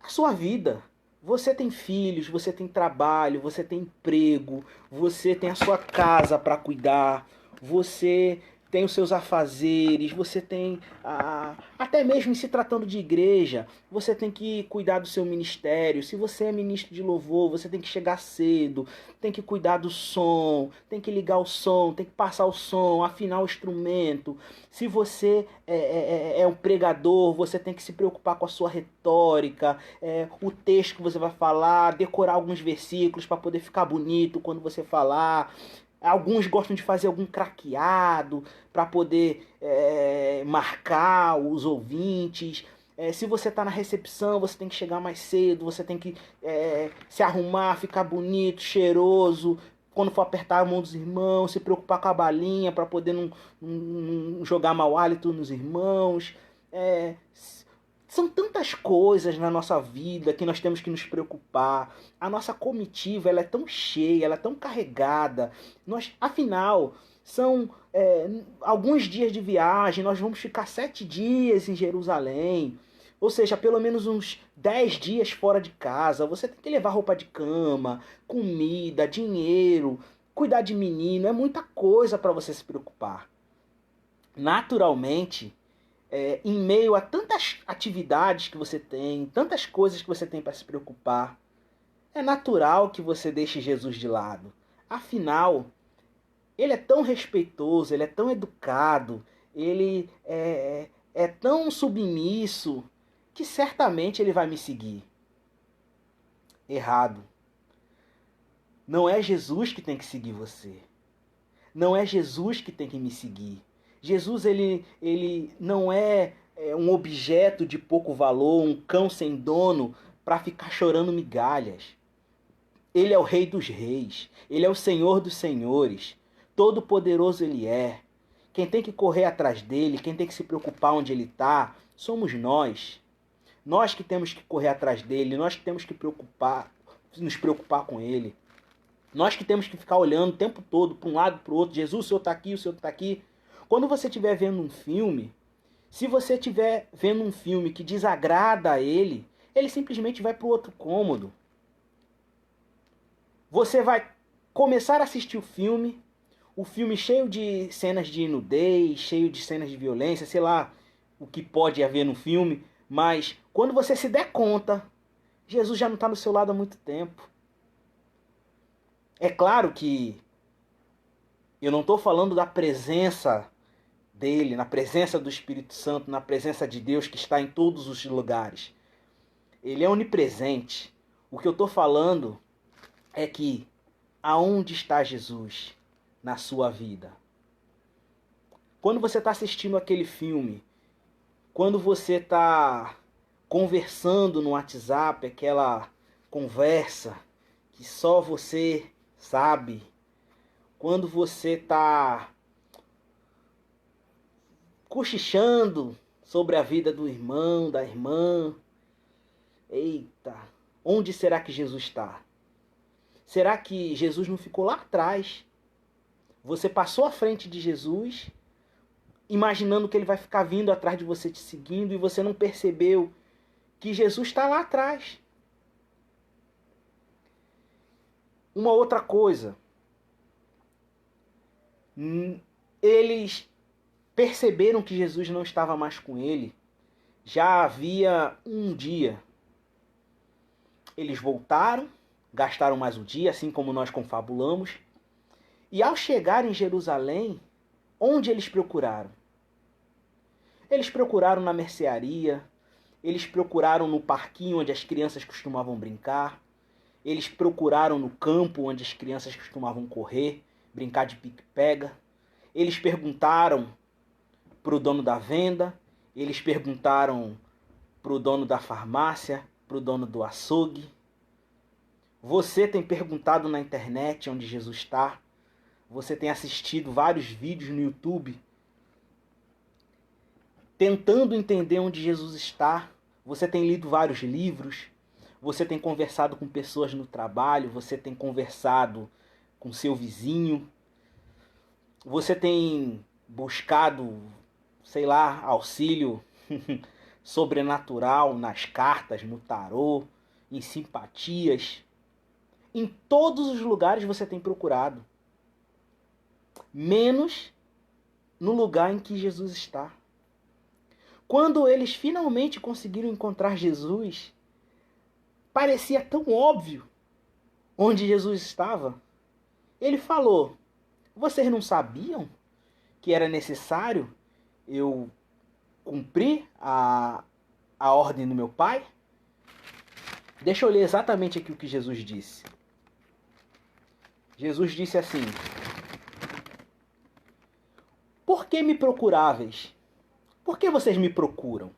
a sua vida, você tem filhos, você tem trabalho, você tem emprego, você tem a sua casa para cuidar, você tem os seus afazeres, você tem, até mesmo em se tratando de igreja, você tem que cuidar do seu ministério. Se você é ministro de louvor, você tem que chegar cedo, tem que cuidar do som, tem que ligar o som, tem que passar o som, afinar o instrumento. Se você é um pregador, você tem que se preocupar com a sua retórica, o texto que você vai falar, decorar alguns versículos para poder ficar bonito quando você falar. Alguns gostam de fazer algum craqueado para poder marcar os ouvintes. Se você está na recepção, você tem que chegar mais cedo, você tem que se arrumar, ficar bonito, cheiroso. Quando for apertar a mão dos irmãos, se preocupar com a balinha para poder não jogar mau hálito nos irmãos. São tantas coisas na nossa vida que nós temos que nos preocupar. A nossa comitiva ela é tão cheia, ela é tão carregada. Afinal, são alguns dias de viagem, nós vamos ficar 7 dias em Jerusalém. Ou seja, pelo menos uns 10 dias fora de casa. Você tem que levar roupa de cama, comida, dinheiro, cuidar de menino. É muita coisa para você se preocupar. Naturalmente, em meio a tantas atividades que você tem, tantas coisas que você tem para se preocupar, é natural que você deixe Jesus de lado. Afinal, ele é tão respeitoso, ele é tão educado, ele é tão submisso, que certamente ele vai me seguir. Errado. Não é Jesus que tem que seguir você. Não é Jesus que tem que me seguir. Jesus ele não é um objeto de pouco valor, um cão sem dono para ficar chorando migalhas. Ele é o Rei dos Reis, ele é o Senhor dos Senhores, todo-poderoso ele é. Quem tem que correr atrás dele, quem tem que se preocupar onde ele está, somos nós. Nós que temos que correr atrás dele, nós que temos que nos preocupar com ele. Nós que temos que ficar olhando o tempo todo para um lado e para o outro. Jesus, o Senhor está aqui, o Senhor está aqui. Quando você estiver vendo um filme, se você estiver vendo um filme que desagrada a ele, ele simplesmente vai para o outro cômodo. Você vai começar a assistir o filme cheio de cenas de nudez, cheio de cenas de violência, sei lá o que pode haver no filme, mas quando você se der conta, Jesus já não está do seu lado há muito tempo. É claro que eu não estou falando da presença dele, na presença do Espírito Santo, na presença de Deus que está em todos os lugares. Ele é onipresente. O que eu estou falando é que aonde está Jesus na sua vida? Quando você está assistindo aquele filme, quando você está conversando no WhatsApp, aquela conversa que só você sabe, quando você está cochichando sobre a vida do irmão, da irmã, eita, onde será que Jesus está? Será que Jesus não ficou lá atrás? Você passou à frente de Jesus, imaginando que ele vai ficar vindo atrás de você, te seguindo, e você não percebeu que Jesus está lá atrás. Uma outra coisa, eles perceberam que Jesus não estava mais com ele. Já havia um dia. Eles voltaram, gastaram mais um dia, assim como nós confabulamos. E ao chegar em Jerusalém, onde eles procuraram? Eles procuraram na mercearia, eles procuraram no parquinho onde as crianças costumavam brincar, eles procuraram no campo onde as crianças costumavam correr, brincar de pique-pega. Eles perguntaram para o dono da venda, eles perguntaram para o dono da farmácia, para o dono do açougue. Você tem perguntado na internet onde Jesus está? Você tem assistido vários vídeos no YouTube? tentando entender onde Jesus está. Você tem lido vários livros, você tem conversado com pessoas no trabalho, você tem conversado com seu vizinho, você tem buscado, sei lá, auxílio sobrenatural nas cartas, no tarô, em simpatias. Em todos os lugares você tem procurado, menos no lugar em que Jesus está. Quando eles finalmente conseguiram encontrar Jesus, parecia tão óbvio onde Jesus estava. Ele falou: vocês não sabiam que era necessário eu cumprir a ordem do meu Pai? Deixa eu ler exatamente aqui o que Jesus disse. Jesus disse assim: por que me procuráveis? Por que vocês me procuram?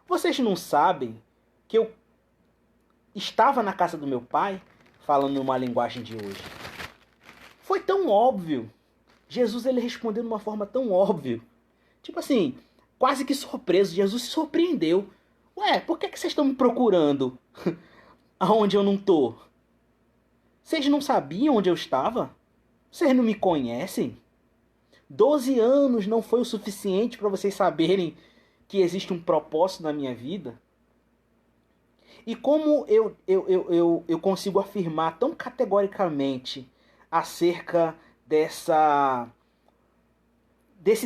Vocês não sabem que eu estava na casa do meu Pai, falando numa linguagem de hoje? Foi tão óbvio. Jesus ele respondeu de uma forma tão óbvia. Tipo assim, quase que surpreso. Jesus se surpreendeu. Ué, por que vocês estão me procurando aonde eu não tô? Vocês não sabiam onde eu estava? Vocês não me conhecem? 12 anos não foi o suficiente para vocês saberem que existe um propósito na minha vida? E como eu consigo afirmar tão categoricamente acerca desse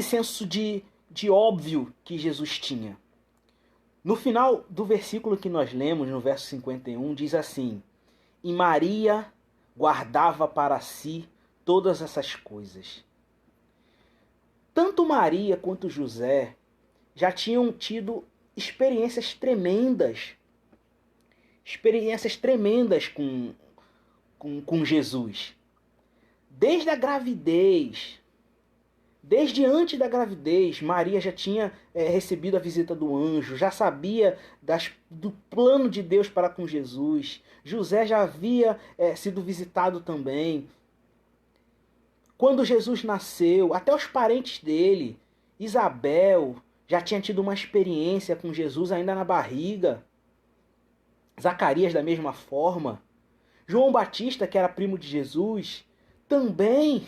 senso de óbvio que Jesus tinha? No final do versículo que nós lemos, no verso 51, diz assim: e Maria guardava para si todas essas coisas. Tanto Maria quanto José já tinham tido experiências tremendas com Jesus. Desde a gravidez, desde antes da gravidez, Maria já tinha recebido a visita do anjo, já sabia do plano de Deus para com Jesus. José já havia sido visitado também. Quando Jesus nasceu, até os parentes dele, Isabel, já tinha tido uma experiência com Jesus ainda na barriga. Zacarias da mesma forma. João Batista, que era primo de Jesus, também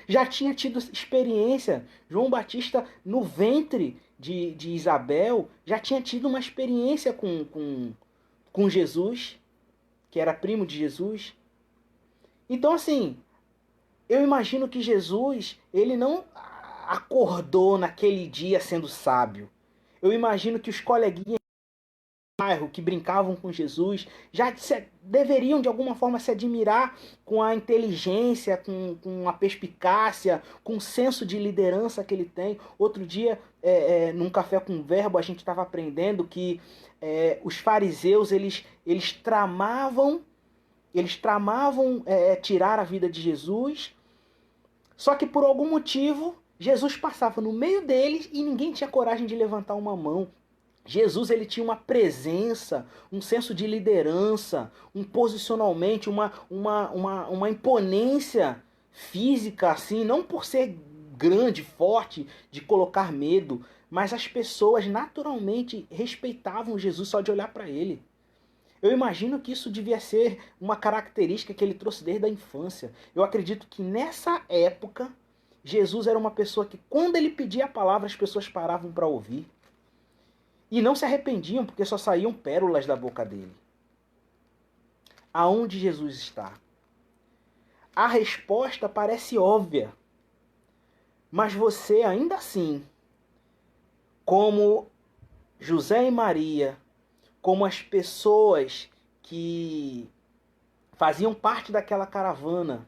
já tinha tido experiência. João Batista, no ventre de Isabel, já tinha tido uma experiência com Jesus, que era primo de Jesus. Então, assim, eu imagino que Jesus, ele não acordou naquele dia sendo sábio. Eu imagino que os coleguinhas do bairro que brincavam com Jesus já deveriam de alguma forma se admirar com a inteligência, com a perspicácia, com o senso de liderança que ele tem. Outro dia, num Café com o Verbo, a gente estava aprendendo que os fariseus eles tramavam tirar a vida de Jesus. Só que por algum motivo, Jesus passava no meio deles e ninguém tinha coragem de levantar uma mão. Jesus ele tinha uma presença, um senso de liderança, um posicionalmente, uma imponência física, assim, não por ser grande, forte, de colocar medo, mas as pessoas naturalmente respeitavam Jesus só de olhar para ele. Eu imagino que isso devia ser uma característica que ele trouxe desde a infância. Eu acredito que nessa época, Jesus era uma pessoa que quando ele pedia a palavra, as pessoas paravam para ouvir. E não se arrependiam porque só saíam pérolas da boca dele. Aonde Jesus está? A resposta parece óbvia. Mas você ainda assim, como José e Maria, como as pessoas que faziam parte daquela caravana,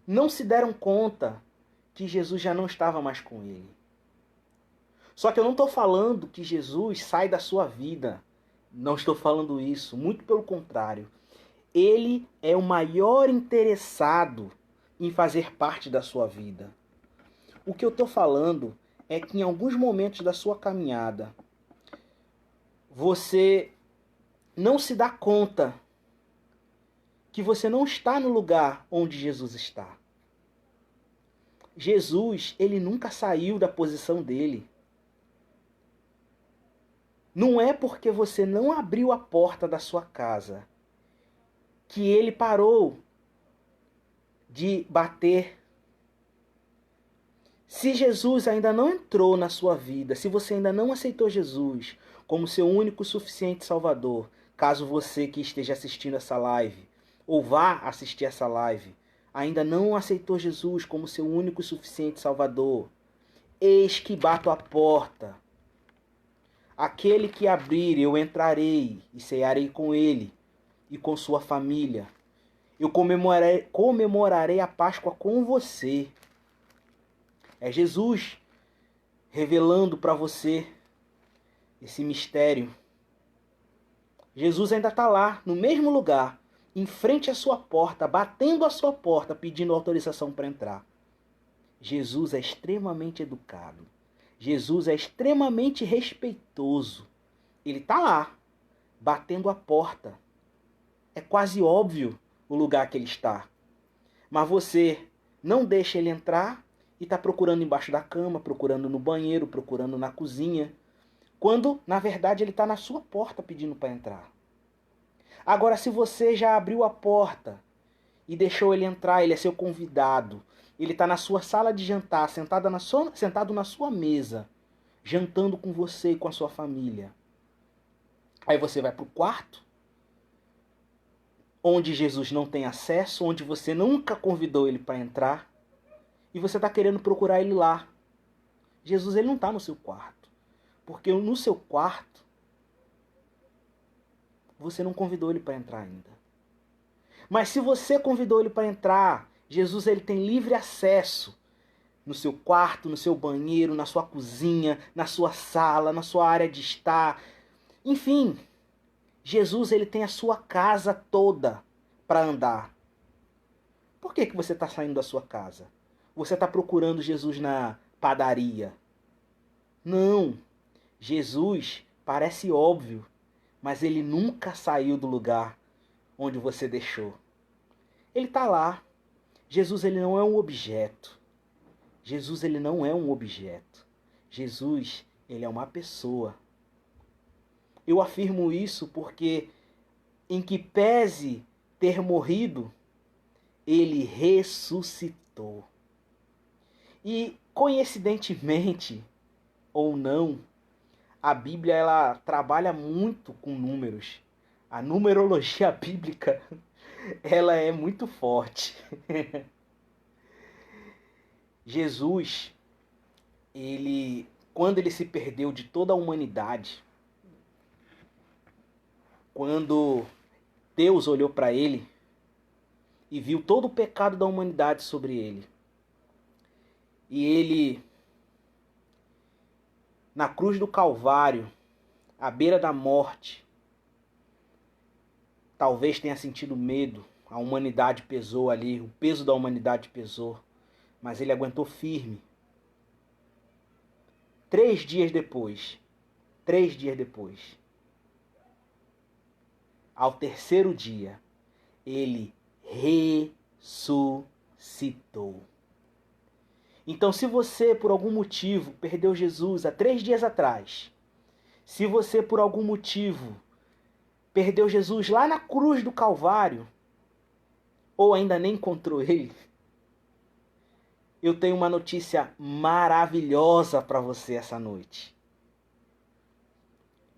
não se deram conta que Jesus já não estava mais com ele. Só que eu não estou falando que Jesus sai da sua vida. Não estou falando isso. Muito pelo contrário. Ele é o maior interessado em fazer parte da sua vida. O que eu estou falando é que em alguns momentos da sua caminhada, você não se dá conta que você não está no lugar onde Jesus está. Jesus, ele nunca saiu da posição dele. Não é porque você não abriu a porta da sua casa que ele parou de bater. Se Jesus ainda não entrou na sua vida, se você ainda não aceitou Jesus como seu único e suficiente Salvador, caso você que esteja assistindo essa live, ou vá assistir essa live, ainda não aceitou Jesus como seu único e suficiente Salvador, eis que bato a porta. Aquele que abrir, eu entrarei e cearei com ele e com sua família. Eu comemorarei a Páscoa com você. É Jesus revelando para você esse mistério. Jesus ainda está lá, no mesmo lugar, em frente à sua porta, batendo a sua porta, pedindo autorização para entrar. Jesus é extremamente educado. Jesus é extremamente respeitoso. Ele está lá, batendo a porta. É quase óbvio o lugar que ele está. Mas você não deixa ele entrar e está procurando embaixo da cama, procurando no banheiro, procurando na cozinha, quando, na verdade, ele está na sua porta pedindo para entrar. Agora, se você já abriu a porta e deixou ele entrar, ele é seu convidado, ele está na sua sala de jantar, sentado na sua mesa, jantando com você e com a sua família. Aí você vai para o quarto, onde Jesus não tem acesso, onde você nunca convidou ele para entrar, e você está querendo procurar ele lá. Jesus ele não está no seu quarto, porque no seu quarto você não convidou ele para entrar ainda. Mas se você convidou ele para entrar, Jesus ele tem livre acesso no seu quarto, no seu banheiro, na sua cozinha, na sua sala, na sua área de estar. Enfim, Jesus ele tem a sua casa toda para andar. Por que você está saindo da sua casa? Você está procurando Jesus na padaria? Não. Jesus parece óbvio, mas ele nunca saiu do lugar onde você deixou. Ele está lá. Jesus ele não é um objeto. Jesus ele não é um objeto. Jesus ele é uma pessoa. Eu afirmo isso porque, em que pese ter morrido, ele ressuscitou. E, coincidentemente ou não, a Bíblia ela trabalha muito com números. A numerologia bíblica ela é muito forte. Jesus, quando ele se perdeu de toda a humanidade, quando Deus olhou para ele e viu todo o pecado da humanidade sobre ele, e ele, na cruz do Calvário, à beira da morte, talvez tenha sentido medo, a humanidade pesou ali, o peso da humanidade pesou, mas ele aguentou firme. 3 dias depois, ao terceiro dia, ele ressuscitou. Então, se você, por algum motivo, perdeu Jesus há 3 dias atrás, se você, por algum motivo, perdeu Jesus lá na cruz do Calvário, ou ainda nem encontrou ele, eu tenho uma notícia maravilhosa para você essa noite.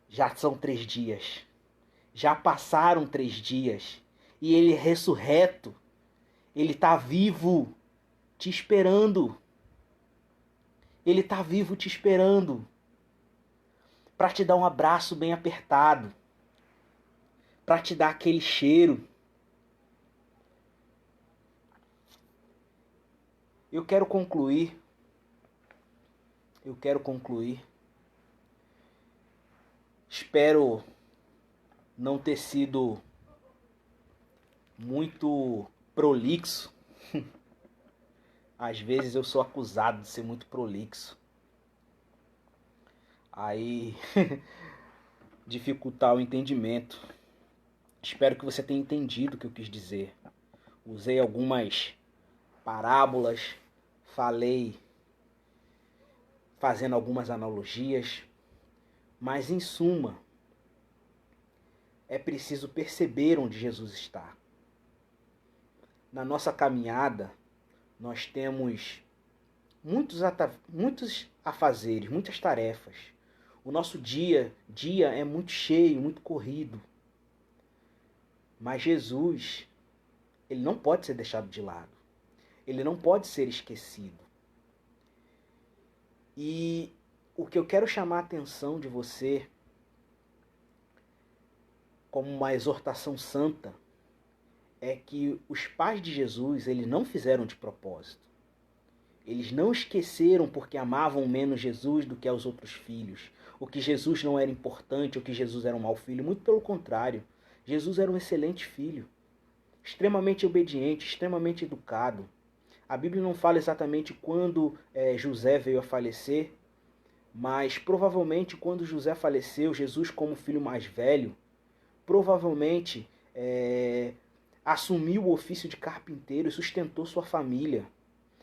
Já são 3 dias. Já passaram 3 dias. E ele é ressurreto. Ele está vivo, te esperando. Ele está vivo te esperando. Para te dar um abraço bem apertado. Para te dar aquele cheiro. Eu quero concluir. Espero não ter sido muito prolixo. Às vezes eu sou acusado de ser muito prolixo. Aí dificultar o entendimento. Espero que você tenha entendido o que eu quis dizer. Usei algumas parábolas, falei fazendo algumas analogias, Mas, em suma, é preciso perceber onde Jesus está. Na nossa caminhada, nós temos muitos afazeres, muitas tarefas. O nosso dia é muito cheio, muito corrido. Mas Jesus, ele não pode ser deixado de lado. Ele não pode ser esquecido. E o que eu quero chamar a atenção de você, como uma exortação santa, é que os pais de Jesus, eles não fizeram de propósito. Eles não esqueceram porque amavam menos Jesus do que aos outros filhos. Ou que Jesus não era importante, ou que Jesus era um mau filho. Muito pelo contrário. Jesus era um excelente filho. Extremamente obediente, extremamente educado. A Bíblia não fala exatamente quando José veio a falecer, mas provavelmente quando José faleceu, Jesus como filho mais velho, provavelmente assumiu o ofício de carpinteiro e sustentou sua família.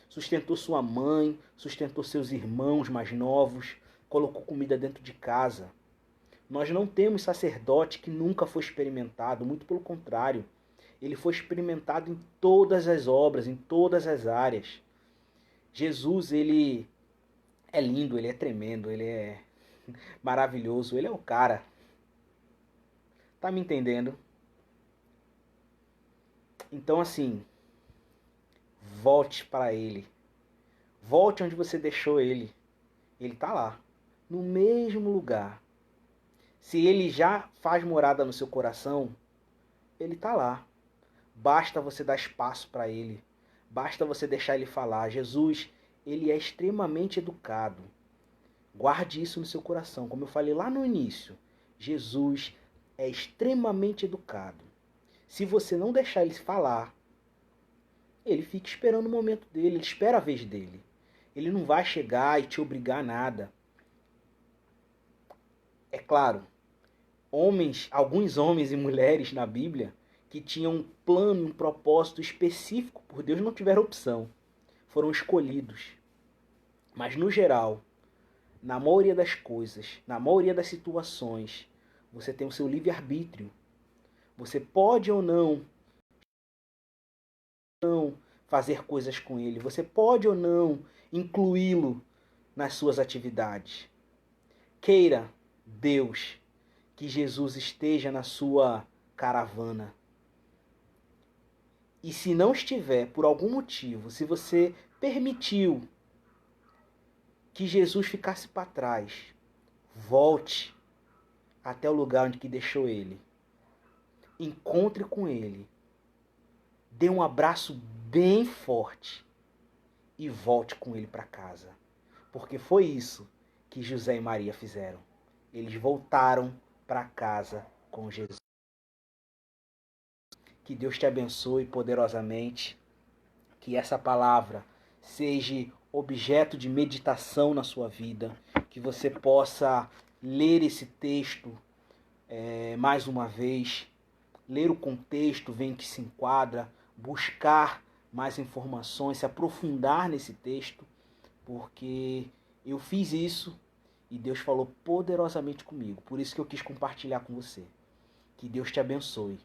Sustentou sua mãe, sustentou seus irmãos mais novos, colocou comida dentro de casa. Nós não temos sacerdote que nunca foi experimentado, muito pelo contrário. Ele foi experimentado em todas as obras, em todas as áreas. Jesus, ele é lindo, ele é tremendo, ele é maravilhoso, ele é o cara. Tá me entendendo? Então, assim, volte para ele. Volte onde você deixou ele. Ele está lá, no mesmo lugar. Se ele já faz morada no seu coração, ele está lá. Basta você dar espaço para ele. Basta você deixar ele falar. Jesus, ele é extremamente educado. Guarde isso no seu coração. Como eu falei lá no início, Jesus é extremamente educado. Se você não deixar ele falar, ele fica esperando o momento dele, ele espera a vez dele. Ele não vai chegar e te obrigar a nada. É claro, alguns homens e mulheres na Bíblia que tinham um plano, um propósito específico por Deus não tiveram opção. Foram escolhidos. Mas no geral, na maioria das coisas, na maioria das situações, você tem o seu livre-arbítrio. Você pode ou não fazer coisas com ele. Você pode ou não incluí-lo nas suas atividades. Queira, Deus, que Jesus esteja na sua caravana. E se não estiver, por algum motivo, se você permitiu que Jesus ficasse para trás, volte até o lugar onde que deixou ele. Encontre com ele. Dê um abraço bem forte e volte com ele para casa. Porque foi isso que José e Maria fizeram. Eles voltaram para casa com Jesus. Que Deus te abençoe poderosamente. Que essa palavra seja objeto de meditação na sua vida. Que você possa ler esse texto mais uma vez. Ler o contexto, ver em que se enquadra. Buscar mais informações, se aprofundar nesse texto. Porque eu fiz isso e Deus falou poderosamente comigo. Por isso que eu quis compartilhar com você. Que Deus te abençoe.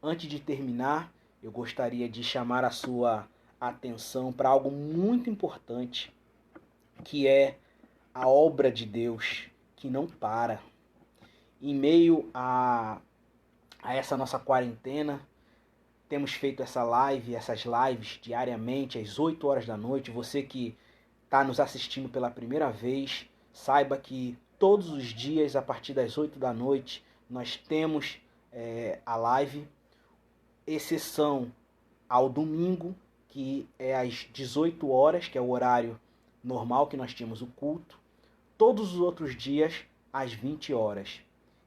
Antes de terminar, eu gostaria de chamar a sua atenção para algo muito importante, que é a obra de Deus, que não para. Em meio a essa nossa quarentena, temos feito essas lives diariamente, às 8 horas da noite. Você que está nos assistindo pela primeira vez, saiba que todos os dias, a partir das 8 da noite, nós temos a live, exceção ao domingo, que é às 18 horas, que é o horário normal que nós tínhamos o culto. Todos os outros dias, às 20 horas.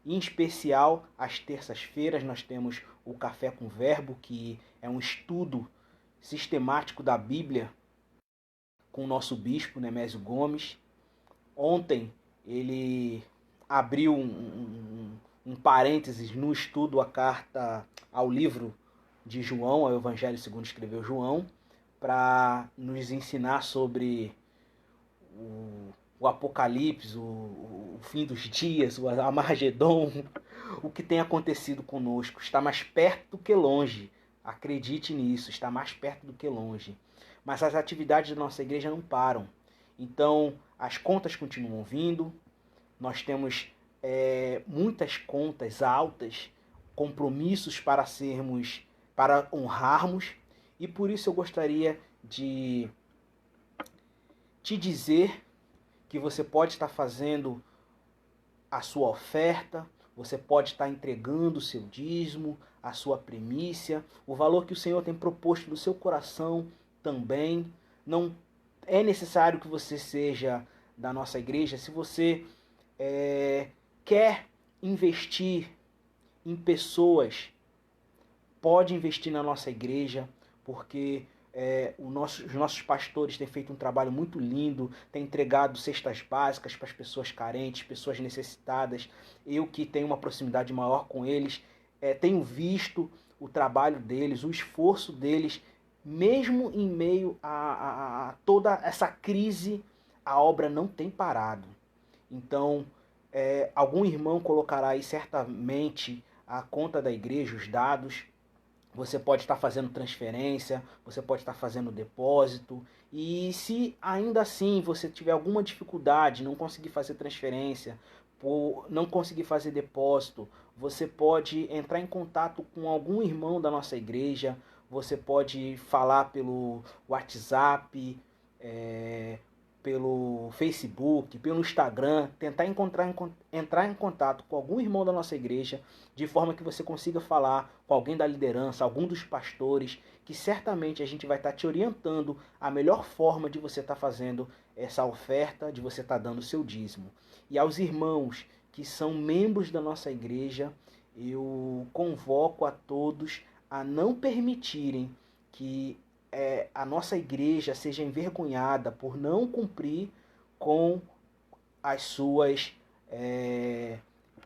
Em especial, às terças-feiras, nós temos o Café com Verbo, que é um estudo sistemático da Bíblia, com o nosso bispo, Nemésio Gomes. Ontem ele abriu um parênteses no estudo a carta ao livro de João, ao Evangelho segundo escreveu João, para nos ensinar sobre o o Apocalipse, o fim dos dias, o Armagedon, o que tem acontecido conosco. Está mais perto do que longe. Acredite nisso, está mais perto do que longe. Mas as atividades da nossa igreja não param. Então, as contas continuam vindo. Nós temos muitas contas altas, compromissos para honrarmos. E por isso eu gostaria de te dizer que você pode estar fazendo a sua oferta, você pode estar entregando o seu dízimo, a sua primícia, o valor que o Senhor tem proposto no seu coração também. Não é necessário que você seja da nossa igreja. Se você quer investir em pessoas, pode investir na nossa igreja, porque os nossos pastores têm feito um trabalho muito lindo, têm entregado cestas básicas para as pessoas carentes, pessoas necessitadas. Eu que tenho uma proximidade maior com eles, tenho visto o trabalho deles, o esforço deles, mesmo em meio a toda essa crise, a obra não tem parado. Então, algum irmão colocará aí certamente a conta da igreja, os dados. Você pode estar fazendo transferência, você pode estar fazendo depósito. E se ainda assim você tiver alguma dificuldade, não conseguir fazer transferência, não conseguir fazer depósito, você pode entrar em contato com algum irmão da nossa igreja, você pode falar pelo WhatsApp, pelo Facebook, pelo Instagram, tentar entrar em contato com algum irmão da nossa igreja, de forma que você consiga falar com alguém da liderança, algum dos pastores, que certamente a gente vai estar te orientando a melhor forma de você estar fazendo essa oferta, de você estar dando o seu dízimo. E aos irmãos que são membros da nossa igreja, eu convoco a todos a não permitirem que a nossa igreja seja envergonhada por não cumprir com as suas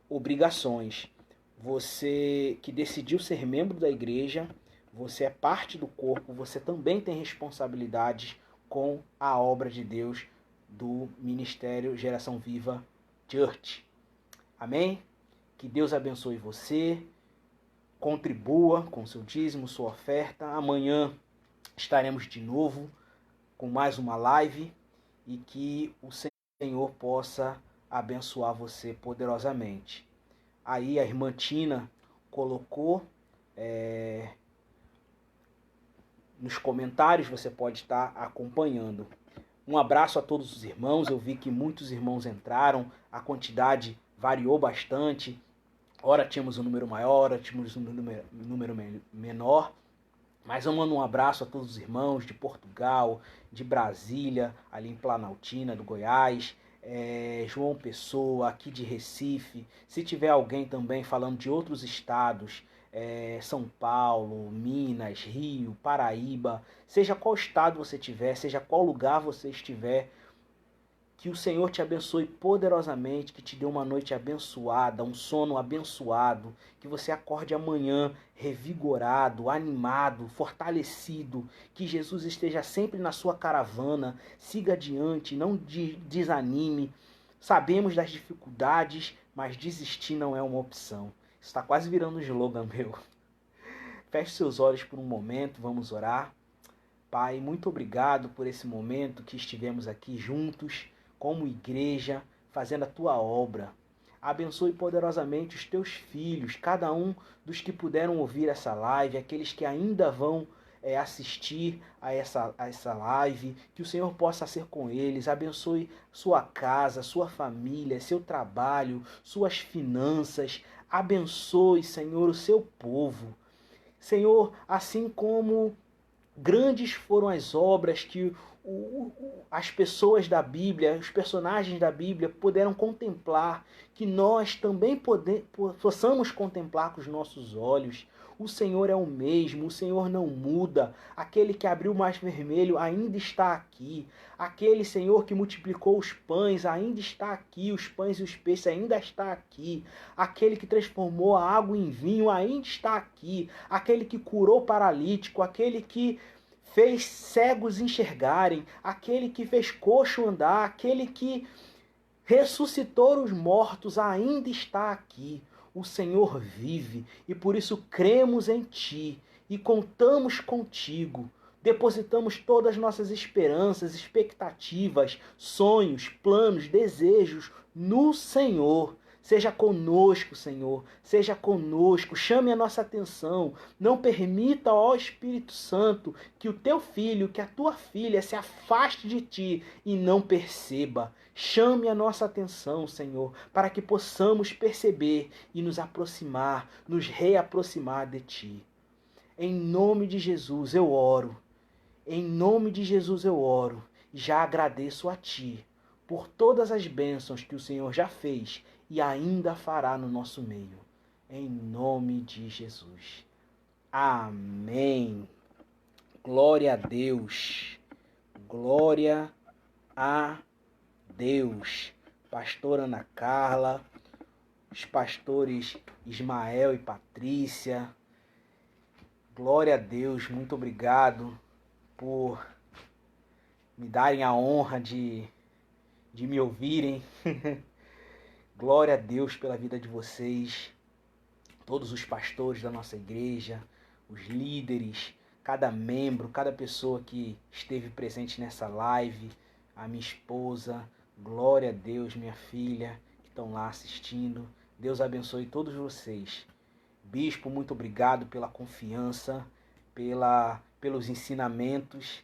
obrigações. Você que decidiu ser membro da igreja, você é parte do corpo, você também tem responsabilidades com a obra de Deus do Ministério Geração Viva Church. Amém? Que Deus abençoe você, contribua com seu dízimo, sua oferta. Amanhã estaremos de novo com mais uma live e que o Senhor possa abençoar você poderosamente. Aí a irmã Tina colocou nos comentários, você pode estar acompanhando. Um abraço a todos os irmãos, eu vi que muitos irmãos entraram, a quantidade variou bastante, ora tínhamos um número maior, ora tínhamos um número menor. Mas eu mando um abraço a todos os irmãos de Portugal, de Brasília, ali em Planaltina, do Goiás, João Pessoa, aqui de Recife. Se tiver alguém também falando de outros estados, São Paulo, Minas, Rio, Paraíba, seja qual estado você tiver, seja qual lugar você estiver, que o Senhor te abençoe poderosamente, que te dê uma noite abençoada, um sono abençoado, que você acorde amanhã revigorado, animado, fortalecido, que Jesus esteja sempre na sua caravana, siga adiante, não desanime. Sabemos das dificuldades, mas desistir não é uma opção. Está quase virando um slogan meu. Feche seus olhos por um momento, vamos orar. Pai, muito obrigado por esse momento que estivemos aqui juntos, como igreja, fazendo a tua obra. Abençoe poderosamente os teus filhos, cada um dos que puderam ouvir essa live, aqueles que ainda vão assistir a essa live, que o Senhor possa ser com eles. Abençoe sua casa, sua família, seu trabalho, suas finanças. Abençoe, Senhor, o seu povo. Senhor, assim como grandes foram as obras que as pessoas da Bíblia, os personagens da Bíblia puderam contemplar, que nós também possamos contemplar com os nossos olhos. O Senhor é o mesmo, o Senhor não muda. Aquele que abriu o mar vermelho ainda está aqui. Aquele Senhor que multiplicou os pães ainda está aqui. Os pães e os peixes ainda está aqui. Aquele que transformou a água em vinho ainda está aqui. Aquele que curou o paralítico, aquele que fez cegos enxergarem, aquele que fez coxo andar, aquele que ressuscitou os mortos, ainda está aqui. O Senhor vive e por isso cremos em Ti e contamos contigo. Depositamos todas as nossas esperanças, expectativas, sonhos, planos, desejos no Senhor. Seja conosco, Senhor. Seja conosco. Chame a nossa atenção. Não permita, ó Espírito Santo, que o teu filho, que a tua filha se afaste de ti e não perceba. Chame a nossa atenção, Senhor, para que possamos perceber e nos aproximar, nos reaproximar de ti. Em nome de Jesus eu oro. Em nome de Jesus eu oro. Já agradeço a ti por todas as bênçãos que o Senhor já fez e ainda fará no nosso meio. Em nome de Jesus. Amém. Glória a Deus. Glória a Deus. Pastora Ana Carla, os pastores Ismael e Patrícia. Glória a Deus. Muito obrigado por me darem a honra de me ouvirem. Glória a Deus pela vida de vocês, todos os pastores da nossa igreja, os líderes, cada membro, cada pessoa que esteve presente nessa live, a minha esposa, glória a Deus, minha filha, que estão lá assistindo. Deus abençoe todos vocês. Bispo, muito obrigado pela confiança, pelos ensinamentos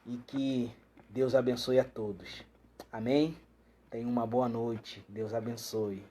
e que Deus abençoe a todos. Amém? Tenha uma boa noite. Deus abençoe.